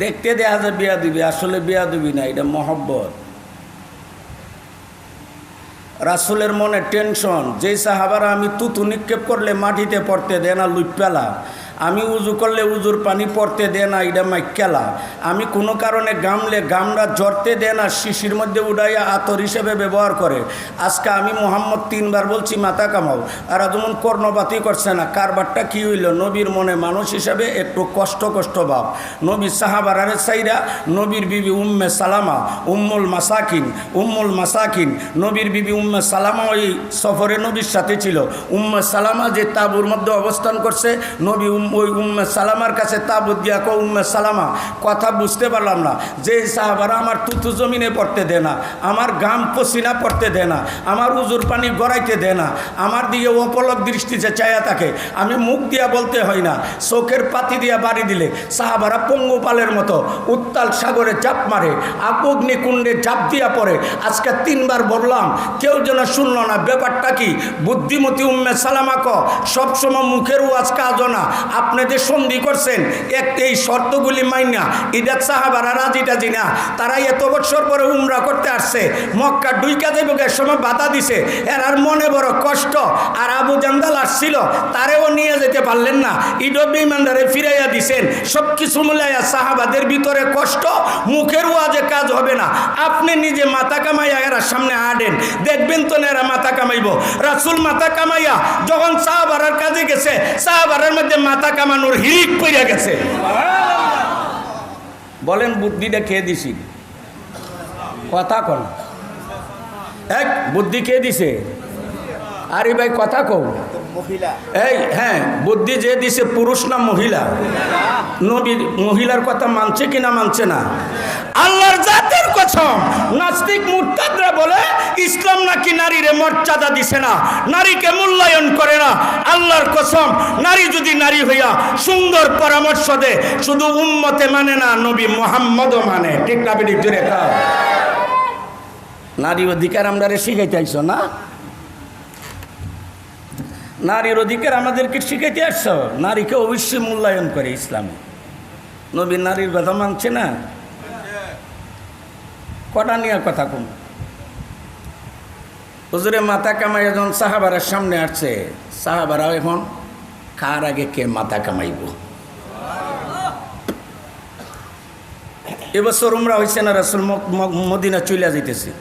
A: দেখতে দেয়া যায় বেয়াদবি, আসলে বেয়াদবি না, এটা মহব্বত। রাসূলের মনে টেনশন, যেই সাহাবারা আমি তুতু নিক্ষেপ করলে মাটিতে পড়তে দেয় না, লুটপেলা। আমি উজু করলে উজুর পানি পড়তে দেয় না, এটা মাইকেলা। আমি কোনো কারণে গামলে গামরা জড়তে দেয় না, শিশির মধ্যে উড়াইয়া আতর হিসেবে ব্যবহার করে। আজকে আমি মুহাম্মদ 3 বার বলছি মাথা কামাও, আর যেমন কর্ণপাতি করছে না। কারবারটা কি হইল? নবীর মনে মানুষ হিসাবে একটু কষ্ট ভাব। নবী সাহাবারারে সাইরা নবীর বিবি উম্মে সালামা, উম্মুল মাসাকিন, নবীর বিবি উম্মে সালামা ওই সফরে নবীর সাথে ছিল। উম্মে সালামা যে তাঁবুর মধ্যে অবস্থান করছে, নবী ওই উম্মে সালামার কাছে তাবুত দিয়া কো, উম্মে সালামা কথা বুঝতে পারলাম না, যে সাহাবারা আমার তুতু জমিনে পড়তে দেয় না, আমার গাম পসিনা পড়তে দেয় না, আমার উজুর পানি গড়াইতে দেয় না, আমার দিকে অপলক দৃষ্টিতে চায়া থাকে, আমি মুখ দিয়া বলতে হয় না, চোখের পাতি দিয়া বাড়ি দিলে সাহাবারা পঙ্গুপালের মতো উত্তাল সাগরে চাপ মারে, অগ্নিকুণ্ডে চাপ দিয়া পড়ে। আজকে 3 বার বললাম, কেউ যেন শুনল না। ব্যাপারটা কি? বুদ্ধিমতী উম্মে সালামা ক সবসময় মুখের ওয়াজ কাজও না। আপনি যে সন্ধি করছেন এই শর্তগুলি মাইনা, ঈদের সাহাবারা রাজি টাজি না। তারা এত বছর পরে উমরা করতে আসছে, মক্কা ডুইকা দেবকে সময় বাধা দিছে, এর আর মনে বড় কষ্ট। আর আবু জান্দাল আসছে আসছিল তারেও নিয়ে যেতে পারলেন না, ইডো বেঈমানদারে ফিরাইয়া দিছেন। সব কিছু মিলাইয়া সাহাবাদের ভিতরে কষ্ট, মুখের ওয়াজে কাজ হবে না। আপনি নিজে মাথা কামাইয়া এরা সামনে আডেন, দেখবেন তো না এরা মাথা কামাইব। রাসূল মাথা কামাইয়া যখন সাহাবারার কাজে গেছে, সাহাবারার মধ্যে মাথা কামানোর হিরিক পইরা গেছে। বলেন বুদ্ধিটা খেয়ে দিছি? কথা কন, এক বুদ্ধি খেয়ে দিছে? আরে ভাই কথা কও। এই হ্যাঁ, বুদ্ধি যে দিছে পুরুষ না মহিলা? নবী মহিলার কথা মানছে কিনা মানছে না? আল্লাহর জাতের কসম, নাস্তিক মুরতাদরা বলে ইসলাম নাকি নারীরে মর্যাদা দিছে না, নারীকে মূল্যায়ন করে না। আল্লাহর কসম, নারী যদি নারী হইয়া সুন্দর পরামর্শ দে, শুধু উম্মতে মানে না, নবী মুহাম্মদও মানে। ঠিক না বেটি? জোরে কাও। নারী অধিকার আমরা শিখাইতে আইছ না? নারীর অধিকার আমাদেরকে শিখাইতে আসছ? নারীকে অবশ্যই মূল্যায়ন করে ইসলামে। নবী নারীর কথা মানছে না? কটা নিয়ে কথা কম। হুজুরে মাথা কামাই যখন সাহাবারার সামনে আসছে, সাহাবারাও এখন কার আগে কে মাথা কামাইব। এবছর উমরা হয়েছে না, রাসূল মদিনা চলে যাইতেছে।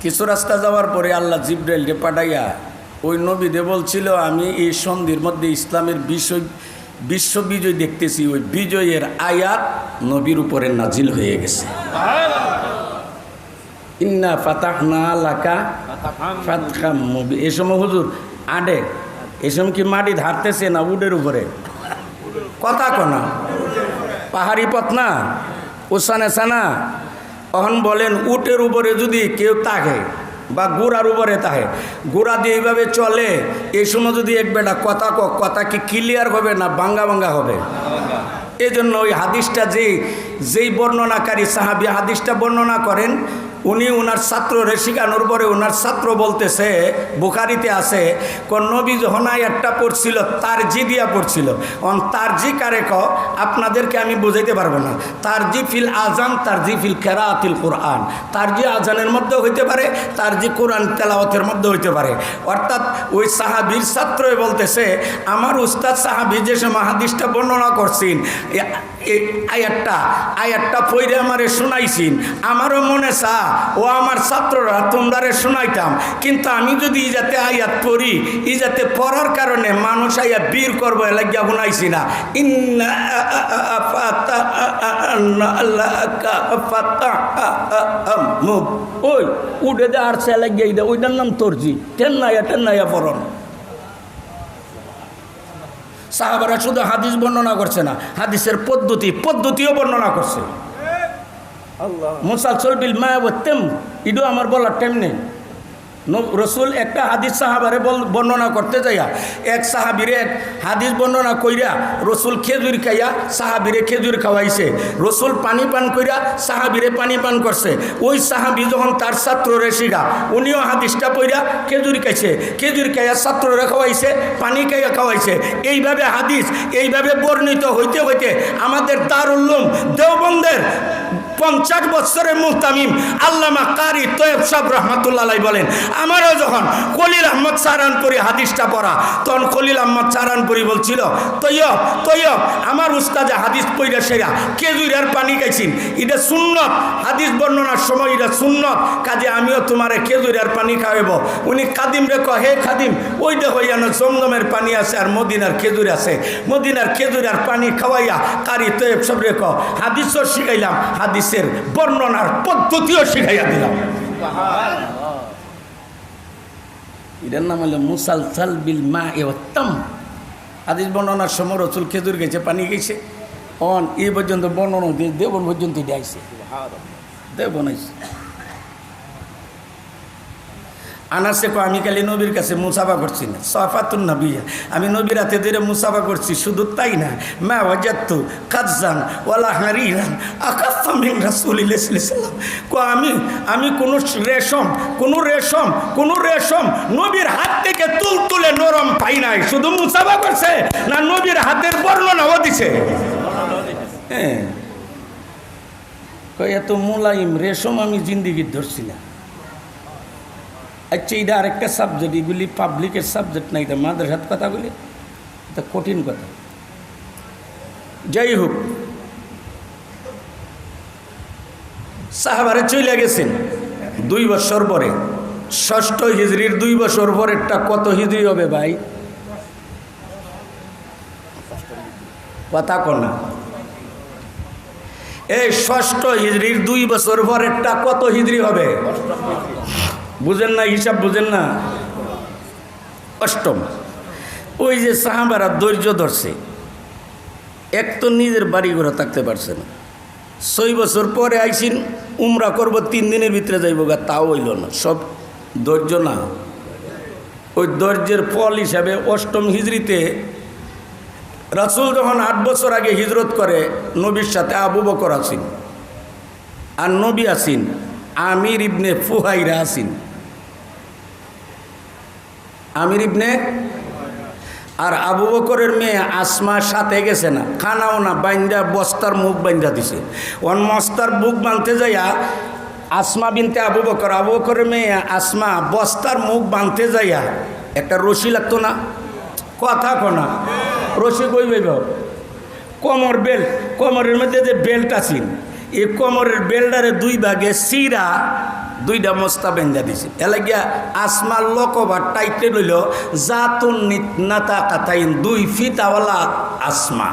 A: কিছু রাস্তা যাওয়ার পরে আল্লাহ জিবরাইলকে পাঠাইয়া ওই নবীদে বলছিল, আমি এই সন্ধির মধ্যে ইসলামের বিশ্ব বিজয় দেখতেছি। ওই বিজয়ের আয়াত নবীর উপরে নাজিল হয়ে গেছে। ইন্না ফাতাহনা লাকা ফাতহাম মুবিন। এই সময় হুজুর আডে, এই সময় কি মাটি ধারতেছে না উডের উপরে? কথা কনা, পাহাড়ি পথ না, ওসানে সানা। তখন বলেন উটের উপরে যদি কেউ তাকে বা গোড়ার উপরে তাহে, গোড়া দিয়ে এইভাবে চলে, এই সময় যদি এক বেটা কথা কি ক্লিয়ার হবে না বাঙ্গা বাঙ্গা হবে? এই জন্য ওই হাদিসটা যেই বর্ণনাকারী সাহাবী হাদিসটা বর্ণনা করেন, উনি ওনার ছাত্ররে শিখানোর পরে ওনার ছাত্র বলতেছে, বুখারিতে আছে, কোন নবী যখন আয়াতটা পড়ছিল তার জি দিয়া পড়ছিল। তার জি কারে ক আপনাদেরকে আমি বুঝাইতে পারবো না। তার জি ফিল আজান, তার জি ফিল কেরাআতিল কোরআন। তার জি আজানের মধ্যে হইতে পারে, তার জি কোরআন তেলাওয়াতের মধ্যে হইতে পারে। অর্থাৎ ওই সাহাবীর ছাত্রই বলতেছে, আমার উস্তাদ সাহাবী যে সময় হাদিসটা বর্ণনা করছেন, আয়াতটা পড়ে আমারে শোনাইছেন, আমারও মনে চা ও আমার ছাত্ররা তোমরারে শোনাইতাম, কিন্তু আমি যদি যাতে আয়াত পড়ি, ই যাতে পড়ার কারণে মানুষ আয়া বীর করবো এলাকিয়া শুনাইছি না। ইন্না ওই উঠে দে আর সে লাগিয়ে দে, ওইটার নাম তরজি। টেন্নাইয়া পড়ন। সাহাবারা শুধু হাদিস বর্ণনা করছে না, হাদিসের পদ্ধতিও বর্ণনা করছে। মুসালসল বিল মায়াবত্তেম, ইডো আমার বলার টাইম নেই। রসুল একটা হাদিস সাহাবারে বর্ণনা করতে যাইয়া এক সাহাবিরে এক হাদিস বর্ণনা কইরা রসুল খেজুর খাইয়া সাহাবিরে খেজুর খাওয়াইছে। রসুল পানি পান কইরা সাহাবিরে পানি পান করছে। ওই সাহাবি যখন তার ছাত্ররে শিখা, উনিও হাদিসটা পইরা খেজুর খাইছে, খেজুর খাইয়া ছাত্ররে খাওয়াইছে, পানি খাইয়া খাওয়াইছে। এইভাবে হাদিস এইভাবে বর্ণিত হইতে হইতে আমাদের দারুল উলুম দেওবন্দের 50 বছরের মুহতামিম আল্লামা কারি তয়েব সাহেব রহমাতুল্লাহ আলাইহি বলেন, আমারও যখন খলিল আহমদ সাহারানপুরি হাদিসটা পড়া, তখন খলিল আহমদ সাহারানপুরি বলছিল, তৈয়ব আমার উস্তাদে হাদিস পড়া সেরা খেজুরের পানি খাইছিন, এটা সুন্নত। হাদিস বর্ণনার সময় এটা সুন্নত, কাজে আমিও তোমারে খেজুরের পানি খাওয়াবো। উনি খাদিম রে কয়, হে খাদিম, ওই দেখো যেন জমজমের পানি আছে আর মদিনার খেজুর আছে, মদিনার খেজুরের পানি খাওয়াইয়া কারি তয়েব সাহেব রে কয় হাদিসও শিখাইলাম, হাদিসের বর্ণনার পদ্ধতিও শিখাইয়া দিলাম। এটার নাম হলো মুসালসাল বিল মা'ওয়াত্তাম। হাদিস বর্ণনার সময় রসুল খেজুর গেছে, পানি গেছে, এই পর্যন্ত বর্ণনা দিয়ে দেবন পর্যন্ত দিয়েছে, দেবন আইছে। আনাসে কো আমি খালি নবীর কাছে মুসাফা করছি না, সাফাতুন নবী, আমি নবীর হাতে ধরে মুসাফা করছি। শুধু তাই না, মা ওয়াজাতু কাযযান ওয়ালা হারিরান আকাফা মিন রাসূলিল্লাহ সাল্লাল্লাহু আলাইহি ওয়াসাল্লাম। কো আমি কোন রেশম নবীর হাত থেকে তুলতুলে নরম পাই নাই। শুধু মুসাফা করছে না, নবীর হাতের বর্ণনাও দিছে। হ্যাঁ, কই এত মুলাইম রেশম আমি জিন্দিগি ধরছি না। আচ্ছা এটা আরেকটা সাবজেক্ট, এগুলি পাবলিকের সাবজেক্ট নাই, এটা মাদ্রাসার কথাগুলি এটা কঠিন কথা। যাই হোক, সাহাবারে চলে গেছেন 2 বছর পরে, 6ষ্ঠ হিজরির 2 বছর পরেরটা কত হিজরি হবে ভাই? কথা কনা এই 6ষ্ঠ হিজরির 2 বছর পরেরটা কত হিজরি হবে? বুঝেন না, হিসাব বুঝেন না? 8ম। ওই যে সাহাবারা ধৈর্য ধরছে, এক তো নিজের বাড়ি ঘরে থাকতে পারছে না, 6 বছর পরে আইসিন উমরা করব 3 দিনের ভিতরে যাইব গা, তাও হইল না। সব ধৈর্য না, ওই ধৈর্যের ফল হিসাবে 8ম হিজরিতে রাসূল যখন 8 বছর আগে হিজরত করে, নবীর সাথে আবু বকর আছেন, আর নবী আছেন আমির ইবনে ফুহাইরা আছেন। আমির ইবনে আর আবু বকরের মেয়ে আসমা সাথে গেছে না, খানাও না, বাইন্দা বস্তার মুখ বাইন্দা দিছে। ওন মস্তার বুক বাঁধতে যাইয়া আসমা বিনতে আবু বকর, আবু বকরের মেয়ে আসমা বস্তার মুখ বাঁধতে যাইয়া একটা রশি লাগতো না, কথা কনা রশি কই বাইব, কোমর বেল্ট, কোমরের মধ্যে যে বেল্ট আছেন, এই কোমরের বেল্টারে 2 ভাগে সিরা 2টা মস্তা বেঁধা দিছে। এলাকিয়া আসমার লকবার টাইটে লইল জাতুন নাতা কাতাইন, 2 ফিতাওয়ালা আসমা,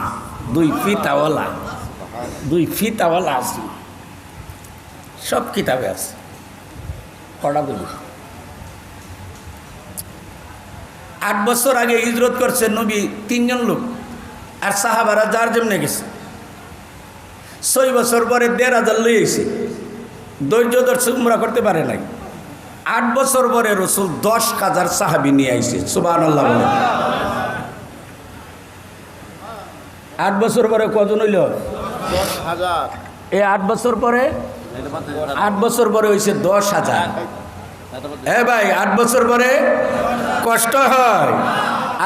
A: 2 ফিতাওয়ালা, 2 ফিতাওয়ালা আসমা। সব কিতাবে আছে, পড়া বলি। 8 বছর আগে হিজরত করছে নবী 3 জন লোক, আর সাহাবারা যার যেমনে গেছে। 6 বছর পরে 1,500 লই আইছে, ধৈর্য ধরছে, উমরা করতে পারে নাই। 8 বছর পরে রসুল 10,000 সাহাবী নিয়ে আইছে, সুবহানাল্লাহ। 8 বছর পরে কজন হইল?
B: 10,000।
A: এই 8 বছর পরে, 8 বছর পরে হয়েছে 10,000। হ্যাঁ ভাই, 8 বছর পরে কষ্ট হয়,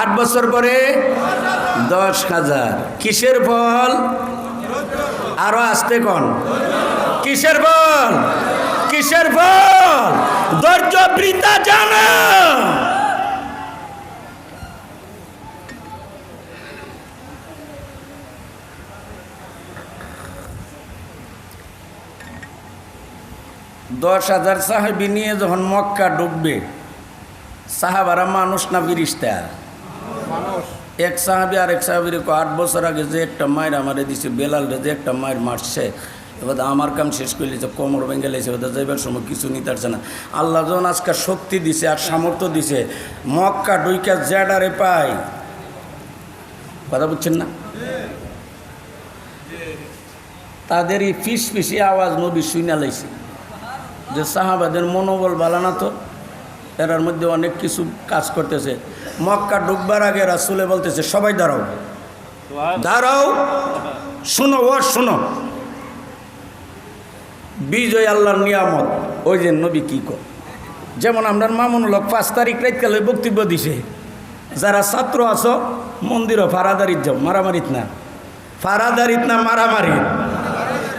A: 8 বছর পরে 10,000। কিসের ফল? আরো আসতে কোন কিসের ফল? কিসের ফল? ধৈর্য বৃথা জানা। দশ 10,000 সাহাবী নিয়ে যখন মক্কা ঢুকবে, সাহাবারা মানুষ না ফিরিস্তা?
B: মানুষ।
A: এক সাহাবী আর এক সাহাবীর 8 বছর আগে যে একটা মায়ের আমারে দিছে, বেলাল যে একটা মায়ের মারছে, এবার আমার কাম শেষ করে লিছে, কোমর ভেঙে লেছে, এবার যাইবার সময় কিছু নিতে পারছে না। আল্লাহ যখন আজকে শক্তি দিছে আর সামর্থ্য দিছে, মক্কা ঢুইকা জ্যাডারে পায়, কথা বুঝছেন না? তাদের এই ফিসফিসি আওয়াজ নবী শুইনা লাইছে যে সাহাবাদের মনোবল ভালো না, তো এরার মধ্যে অনেক কিছু কাজ করতেছে। মক্কা ঢুকবার আগে রাসূলে বলতেছে, সবাই দাঁড়াও, দাঁড়াও, শুনো, ও শুনো, বিজয় আল্লাহর নিয়ামত। ওই যে নবী কি কর, যেমন আপনার মামুনুল হক 5 তারিখ রাতকালে বক্তব্য দিছে, যারা ছাত্র আছো মন্দিরও ফারাদারিত যাও, মারামারিত না, ফারাদারিত না, মারামারি।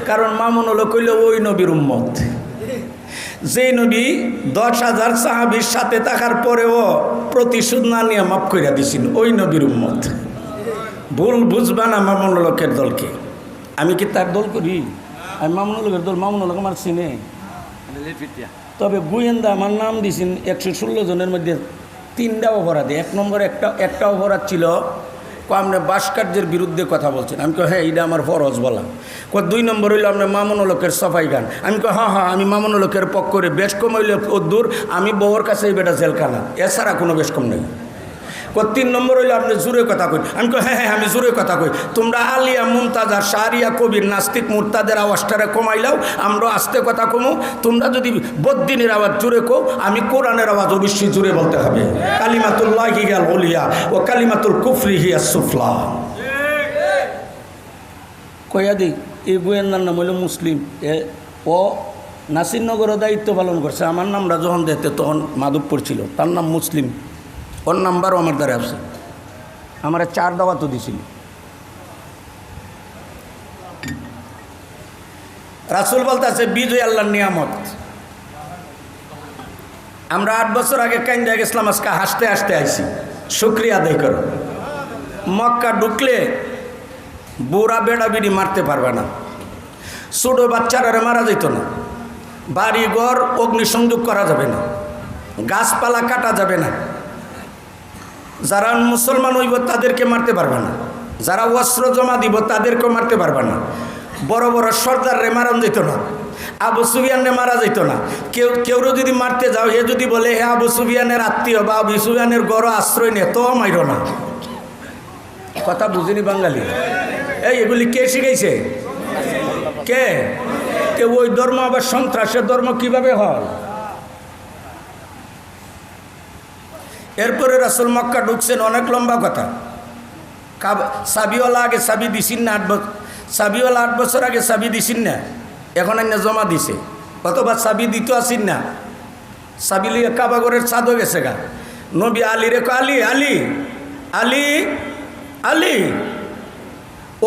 A: কারণ মামুনুল হক কইল ওই নবীর উম্মত, যে নবী 10,000 সাহাবীর সাথে থাকার পরেও প্রতিশোধ না নিয়ে মাফ করে দিছিল, ওই নবীর উম্মত। ভুল বুঝবা না মামুনুল হকের দলকে। আমি কি তার দল করি? আমি মামুনুল হকের দল, মামুনুল হক আমার চিনে। তবে গোয়েন্দা আমার নাম দিয়েছেন 116 জনের মধ্যে 3টা অপরাধী। 1 নম্বরে একটা অপরাধ ছিল, আপনি ভাস্কর্যের বিরুদ্ধে কথা বলছেন। আমি কই হ্যাঁ, এটা আমার ফরজ বলা। 2 নম্বর হইল আপনার মামুনুল হকের সফাই গান। আমি কই হ্যাঁ হ্যাঁ, আমি মামুনুল হকের পক্ষ করে, বেশ কম হইলে দূর, আমি বউর কাছে এই বেটা জেলখানা, এছাড়া কোনো বেশ কম নেই। 3 নম্বর হইলে আপনি জোরে কথা কই। আমি কই হ্যাঁ হ্যাঁ, আমি জোরে কথা কই। তোমরা আলিয়া মুমতাজার শাহরিয়া কবির নাস্তিক মুরতাদের আওয়াজটারে কমাইলাও, আমরা আস্তে কথা কমো। তোমরা যদি বদ্দিনের আওয়াজ জোরে কো, আমি কোরআনের আওয়াজ অবশ্যই জোরে বলতে হবে। কালিমাতুল্লাহি হিয়াল উলিয়া ও কালিমাতুল কুফরি হিয়াস সুফলা। কইয়া দিই, এই গোয়েন্দার নাম হইল মুসলিম। ও নাসিরনগরের দায়িত্ব পালন করছে। আমার নামটা যখন দেখতে তখন মাধবপুর ছিল, তার নাম মুসলিম। ওর নাম্বারও আমার দ্বারা আছে। আমার 4 দাওয়াতও দিছিল। রাসূল বলতেছে বিজয় আল্লাহর নিয়ামত। আমরা 8 বছর আগে কাইন্দা গেছিলাম, আজকে হাসতে হাসতে আইছি। শুক্রিয়া আদায় করো। মক্কা ঢুকলে বুড়া বেড়া বিড়ি মারতে পারবে না, ছোটো বাচ্চারা মারা যেত না, বাড়ি ঘর অগ্নিসংযোগ করা যাবে না, গাছপালা কাটা যাবে না, যারা মুসলমান হইব তাদেরকে মারতে পারবে না, যারা অস্ত্র জমা দিব তাদেরকেও মারতে পারবে না, বড় বড় সর্দাররে মারান যেত না, আবু সুফিয়ানরে মারা যেত না। কেউ যদি মারতে যাও, এ যদি বলে হে আবু সুফিয়ানের আত্মীয় বা আবু সুফিয়ানের গড় আশ্রয় নে, তো মাইর না। কথা বুঝিনি বাঙালি? এগুলি কে শিখাইছে? কে? ওই ধর্ম আবার সন্ত্রাসের ধর্ম কিভাবে হয়? এরপরে রাসূল মক্কা ঢুকছেন, অনেক লম্বা কথা। সাবিওয়ালা আগে সাবি দিছিন না, 8 বছর সাবিওয়ালা 8 বছর আগে সাবি দিছিন না, এখন এনে জমা দিছে। কতবার সাবি দিত আসিন না, সাবি লিয়ে কাবাগরের চাঁদও গেছে গা। নবী আলী রে আলী আলী আলী আলী,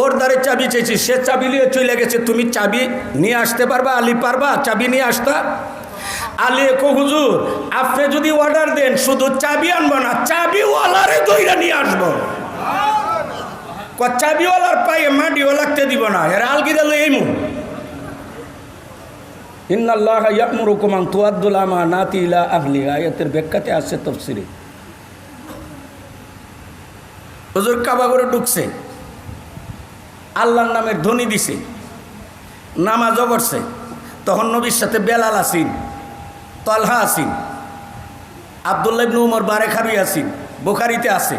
A: ওর দ্বারে চাবি চেয়েছি, সে চাবি নিয়ে চলে গেছে। তুমি চাবি নিয়ে আসতে পারবা? আলী পারবা চাবি নিয়ে আসতা? আলী কো হুজুর, আপনি যদি অর্ডার দেন শুধু চাবি আনবো না, চাবিওয়ালারে দইরা নিয়ে আসবো। চাবিওয়ালার পায়ে মাটিও লাগতে দিব না। এর আলগিদা এই মু ইন্নাল্লাহা ইয়া'মুরুকুম আন তুআদ্দুল আমানাতি ইলা আহলিহা, আয়াতের ব্যাখ্যাতে আছে তাফসীরে। হুজুর কাবাগরে ঢুকছে, আল্লাহর নামের ধ্বনি দিছে, নামাজও পড়ছে। তখন নবীর সাথে বেলাল আসিন, তলহা আসিন, আব্দুল্লাহ ইবনে উমর বারেখারি আসিন, বুখারীতে আছে।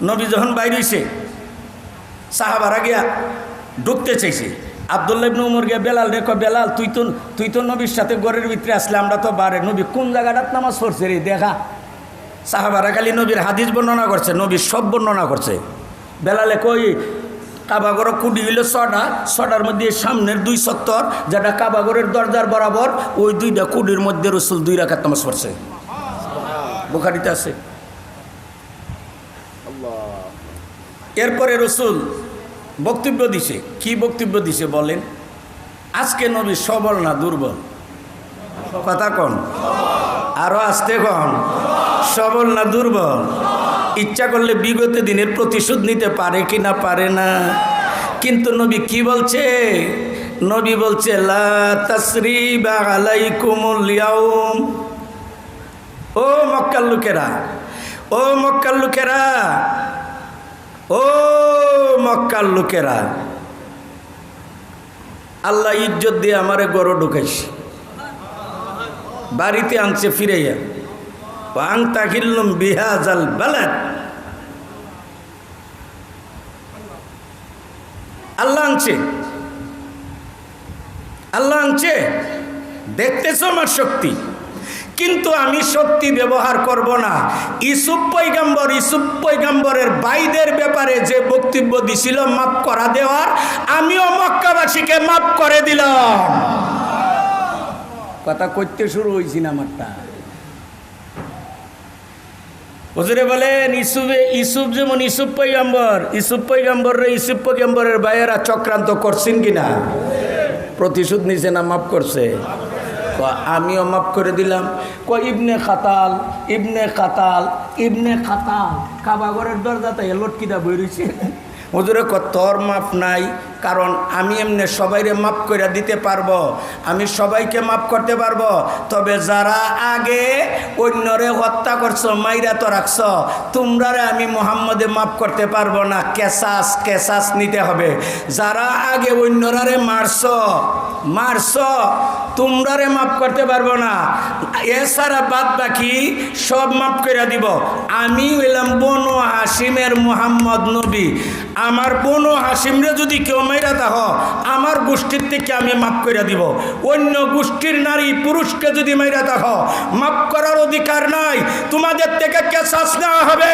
A: নবী যখন বাইর হইছে, সাহাবারা গিয়া ঢুকতে চাইছে। আব্দুল্লাহ ইবনে উমর গিয়া বেলাল রেখো, বেলাল তুই তো নবীর সাথে ঘরের ভিতরে আসলে, আমরা তো বারে। নবী কোন জায়গাটাত নামাজ পড়ছে রে দেখা। সাহাবারা খালি নবীর হাদিস বর্ণনা করছে, নবীর সব বর্ণনা করছে। বেলালে কই কাবাগর কুডি হইল 6টার মধ্যে সামনের 2 সত্তর, যেটা কাবাগরের দরজার বরাবর, ওই 2টা কুডির মধ্যে রসুল 2 রাকাত নামাজ পড়ছে। বুখারীতে আছে। এরপরে রসুল বক্তব্য দিছে। কি বক্তব্য দিছে বলেন? আজকে নবী সবল না দুর্বল? কথা কন, আরো আসতে কন। সবল না দুর্বল? ইচ্ছা করলে বিগত দিনের প্রতিশোধ নিতে পারে কি না পারে না। কিন্তু নবী কি বলছে? নবী বলছে লা তাসরিবা আলাইকুমুল ইয়াউম। ও মক্কার লোকেরা, ও মক্কার লোকেরা, ও মক্কার লোকেরা, আল্লাহ ইজ্জত দিয়ে আমারে গড় ঢুকাইছে, বাড়িতে আনছে ফিরাইয়া। আনতা হিল্লুম বিহাজাল বালাদ, আল্লাহ আনছে, আল্লাহ আনছে। দেখতেছো আমার শক্তি, কিন্তু আমি শক্তি ব্যবহার করব না। ইউসুফ পয়গম্বরের ভাইদের ব্যাপারে যে বক্তব্য দিছিল মাফ করা দেওয়ার, আমিও মক্কাবাসীকে মাফ করে দিলাম। কথা কইতে শুরু হয়েছি না আমারটা। হুজুরে বলেন ইউসুফ যেমন ইউসুফ পয়গম্বরের ভাইয়েরা চক্রান্ত করছেন কিনা? প্রতিশোধ নিছে না মাফ করছে? আমিও মাফ করে দিলাম। ইবনে খাতাল কাবাগরের দরজাতে লটকিটা বই রয়েছে। হুজুরে তোর মাফ নাই, কারণ আমি এমনি সবাইরে মাফ করে দিতে পারবো, আমি সবাইকে মাফ করতে পারবো। তবে যারা আগে অন্যরে হত্যা করছো, মাইরা তো রাখছো, তোমরারে আমি মুহাম্মদে মাফ করতে পারবো না। কেসাস নিতে হবে। যারা আগে অন্যরারে মারছো তোমরারে মাফ করতে পারবো না। এছাড়া বাদ বাকি সব মাফ করে দিব। আমি হইলাম বনু হাসিমের মুহাম্মদ নবী। আমার বনু হাসিমরে যদি কেউ মাইরা তাহ, আমার গোষ্ঠীর থেকে আমি মাফ করে দিব। অন্য গোষ্ঠীর নারী পুরুষকে যদি মাইরা তাহ, মাফ করার অধিকার নাই। তোমাদের থেকে কেসাস নেওয়া হবে।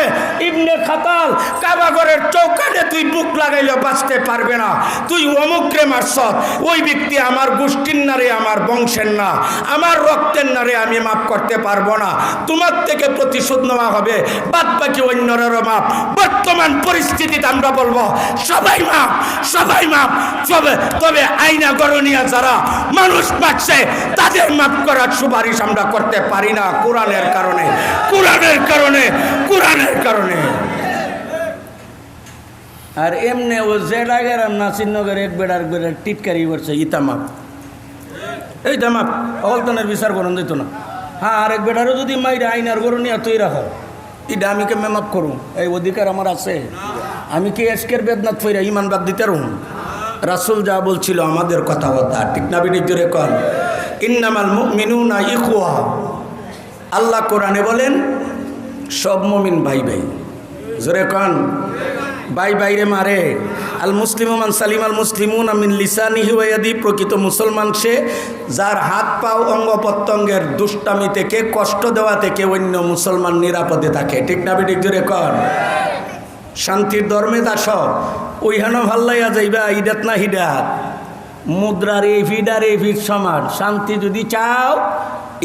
A: ইবনে খাতাল কাবাগরের চৌকানে তুই বুক লাগাইলে বাঁচতে পারবে না। তুই অমুকরে মারছ, ওই ব্যক্তি আমার গোষ্ঠীর নারী, আমার বংশের না, আমার রক্তের নারী, আমি মাফ করতে পারবো না। তোমার থেকে প্রতিশোধ নেওয়া হবে, বাদ বাকি অন্যরেরও মাফ। বর্তমান পরিস্থিতিতে আমরা বলবো সবাই মাফ, সবাই মাপ। তবে আইনা গরনিয়া যারা মানুষ মারছে তাদের মাপ করার সুপারিশ আমরা করতে পারি না, কোরআনের কারণে, কোরআনের কারণে, কোরআনের কারণে। আর এমনি ও জেডা গেরাম নাসিরনগর এক বেড়ার টিটকারি করছে ইতামাপ, এই তামাপ অগলতনের বিচার করুন দিত না। হ্যাঁ, আরেক বেটারও যদি মাইরা আইনার গরনিয়া তৈরি রাখো, এটা আমি কে মেমাপ করুন, এই অধিকার আমার আছে? আমি কি এসকের বেদনাথ ফইরা ইমান বাদ দিতে রুম? রাসূল যা বলছিল আমাদের কথাবার্তা ঠিক না বিনিক জোরে কন, ইন্নামাল মুমিনুনা ইখওয়া। আল্লাহ কোরআনে বলেন সব মুমিন ভাই ভাই, জোরে কন, ভাই বাইরে মারে। আল মুসলিম মান সালিম আল মুসলিমুন মিন লিসানিহি ওয়া ইয়াদি, প্রকৃত মুসলমান সে যার হাত পাও অঙ্গ প্রত্যঙ্গের দুষ্টামি থেকে, কষ্ট দেওয়া থেকে অন্য মুসলমান নিরাপদে থাকে ঠিক না বিনিক জোরে কন। শান্তির ধর্মে দাস ওইখানে ভাল্লাইয়া যাইবা ইডাত না হিডাত, মুদ্রার এই ফিড আর এই ফিড সমান। শান্তি যদি চাও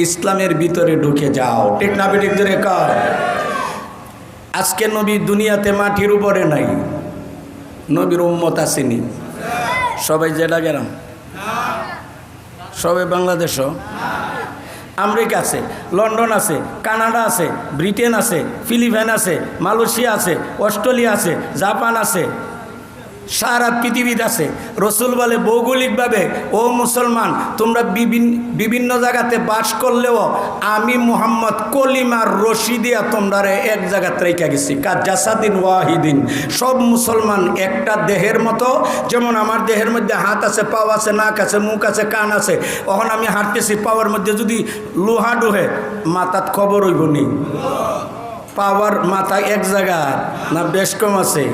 A: ইসলামের ভিতরে ঢুকে যাও ঠিক না বিনিক জোরে কন। আজকে নবী দুনিয়াতে মাটির উপরে নাই, নবীর উম্মত আসেনি। সবাই জেলা গেরাম, সবাই বাংলাদেশ, আমেরিকা আছে, লন্ডন আছে, কানাডা আছে, ব্রিটেন আছে, ফিলিপাইন আছে, মালয়েশিয়া আছে, অস্ট্রেলিয়া আছে, জাপান আছে, সারা পৃথিবীতে আছে। রসুল বলে ভৌগোলিকভাবে ও মুসলমান তোমরা বিভিন্ন জায়গাতে বাস করলেও আমি মুহাম্মদ কলিমার রশি দিয়া তোমরা এক জায়গাতে রেখে গেছি। জাসাদিন ওয়াহিদিন, সব মুসলমান একটা দেহের মতো। যেমন আমার দেহের মধ্যে হাত আছে, পাও আছে, নাক আছে, মুখ আছে, কান আছে। এখন আমি হাঁটতেছি, পাওয়ার মধ্যে যদি লোহা ডুহে মাথাত খবর হইব নি? পাওয়ার মাথা এক জায়গা না বেশ কম আছে?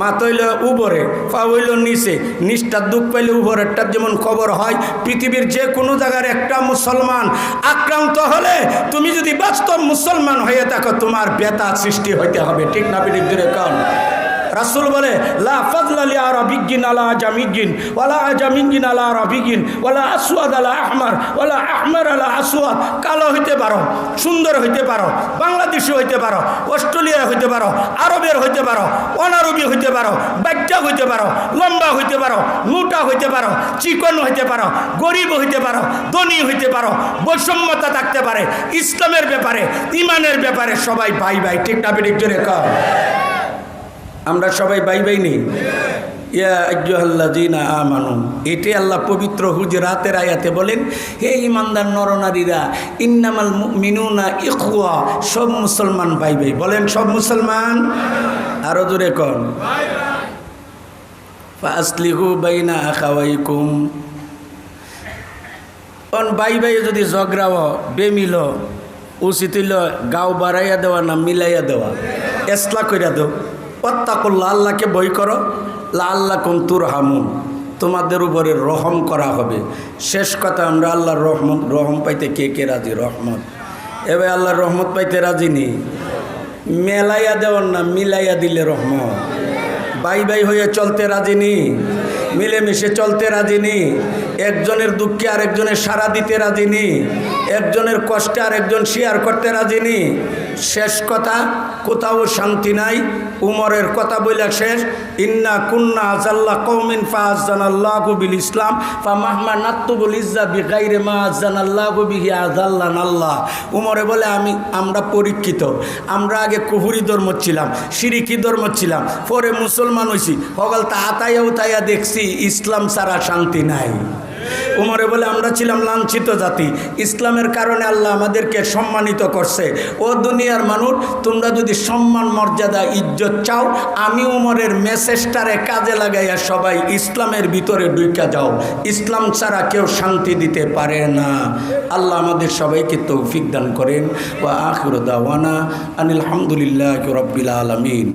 A: মাথা হইল উপরে, পা হইল নিচে, নিচটার দুঃখ পাইলে উপরেরটার যেমন খবর হয়। পৃথিবীর যে কোনো জায়গার একটা মুসলমান আক্রান্ত হলে তুমি যদি বাস্তব মুসলমান হয়ে থাকো তোমার ব্যথা সৃষ্টি হইতে হবে ঠিক না বিনিক জোরে কন। রাসূল বলে লা ফাযলা লি আরাবিয়্যিন আলা আজামিয়্যিন ওয়ালা আজামিয়্যিন আলা আরাবিয়্যিন ওয়ালা আসওয়াদ আলা আহমার ওয়ালা আহমার আলা আসওয়াদ। কালো হইতে পারো, সুন্দর হইতে পারো, বাংলাদেশি হইতে পারো, অস্ট্রেলিয়া হইতে পারো, আরবের হইতে পারো, অনারবি হইতে পারো, বাচ্চা হইতে পারো, লম্বা হইতে পারো, মোটা হইতে পারো, চিকন হইতে পারো, গরিব হইতে পারো, ধনী হইতে পারো, বৈষম্যতা থাকতে পারে। ইসলামের ব্যাপারে, ইমানের ব্যাপারে সবাই ভাই ভাই ঠিক না বিনিক জোরে কন। আমরা সবাই ভাই ভাই নেই। ইয়া আইয়ুহাল্লাযীনা আমানু, এটাই আল্লাহ পবিত্র হুজরাতের আয়াতে বলেন, হে ঈমানদার নরনারীরা, ইন্নামাল মুমিনুনা ইখওয়া, সব মুসলমান ভাই ভাই। বলেন সব মুসলমান, আরো জোরে কোন ভাই ভাই। ফাসলিহু বাইনা আখাওয়াইকুম, অন ভাই ভাই যদি ঝগড়াও বেমিল উচিত হইল গাও বাড়াইয়া দেওয়া না মিলাইয়া দেওয়া, এসলা কইরা দাও। ওয়াত্তাকুল্লাহ, আল্লাহকে ভয় করো, লাআল্লাকুম তুরহামুন, তোমাদের উপরে রহম করা হবে। শেষ কথা, আমরা আল্লাহর রহম পাইতে কে কে রাজি? রহমত। এবার আল্লাহর রহমত পাইতে রাজি নেই। মেলাইয়া দেওয়ার না মিলাইয়া দিলে রহমত। ভাই ভাই হয়ে চলতে রাজি নেই, মিলেমিশে চলতে রাজি নেই, একজনের দুঃখে আরেকজনের সাড়া দিতে রাজি নেই, একজনের কষ্টে আরেকজন শেয়ার করতে রাজি নেই। শেষ কথা, কোথাও শান্তি নাই। উমরের কথা বইলা শেষ, ইন্না কুন্না আযাল্লা কওমিন ফাআযানাল্লাহু বিল ইসলাম ফামাহমা নাতুবুল ইজ্জা বিগাইরি মা আযানাল্লাহু বিহি আযাল্লানাল্লাহ। উমরে বলে আমরা পরীক্ষিত, আমরা আগে কুফরি ধর্ম ছিলাম, শিরিকি ধর্ম ছিলাম, পরে মুসলমান হইছি, হগল তাহাতাইয়া উতাইয়া দেখছি ইসলাম ছাড়া শান্তি নাই। উমরে বলে আমরা ছিলাম লাঞ্ছিত জাতি, ইসলামের কারণে আল্লাহ আমাদেরকে সম্মানিত করছে। ও দুনিয়ার মানুষ, তোমরা যদি সম্মান মর্যাদা ইজ্জত চাও, আমি উমরের মেসেজটারে কাজে লাগাইয়া সবাই ইসলামের ভিতরে ঢুইকা যাও। ইসলাম ছাড়া কেউ শান্তি দিতে পারে না। আল্লাহ আমাদের সবাইকে তৌফিক দান করেন। ওয়া আখিরু দাওয়ানা আনিল হামদুলিল্লাহি রাব্বিল আলামিন।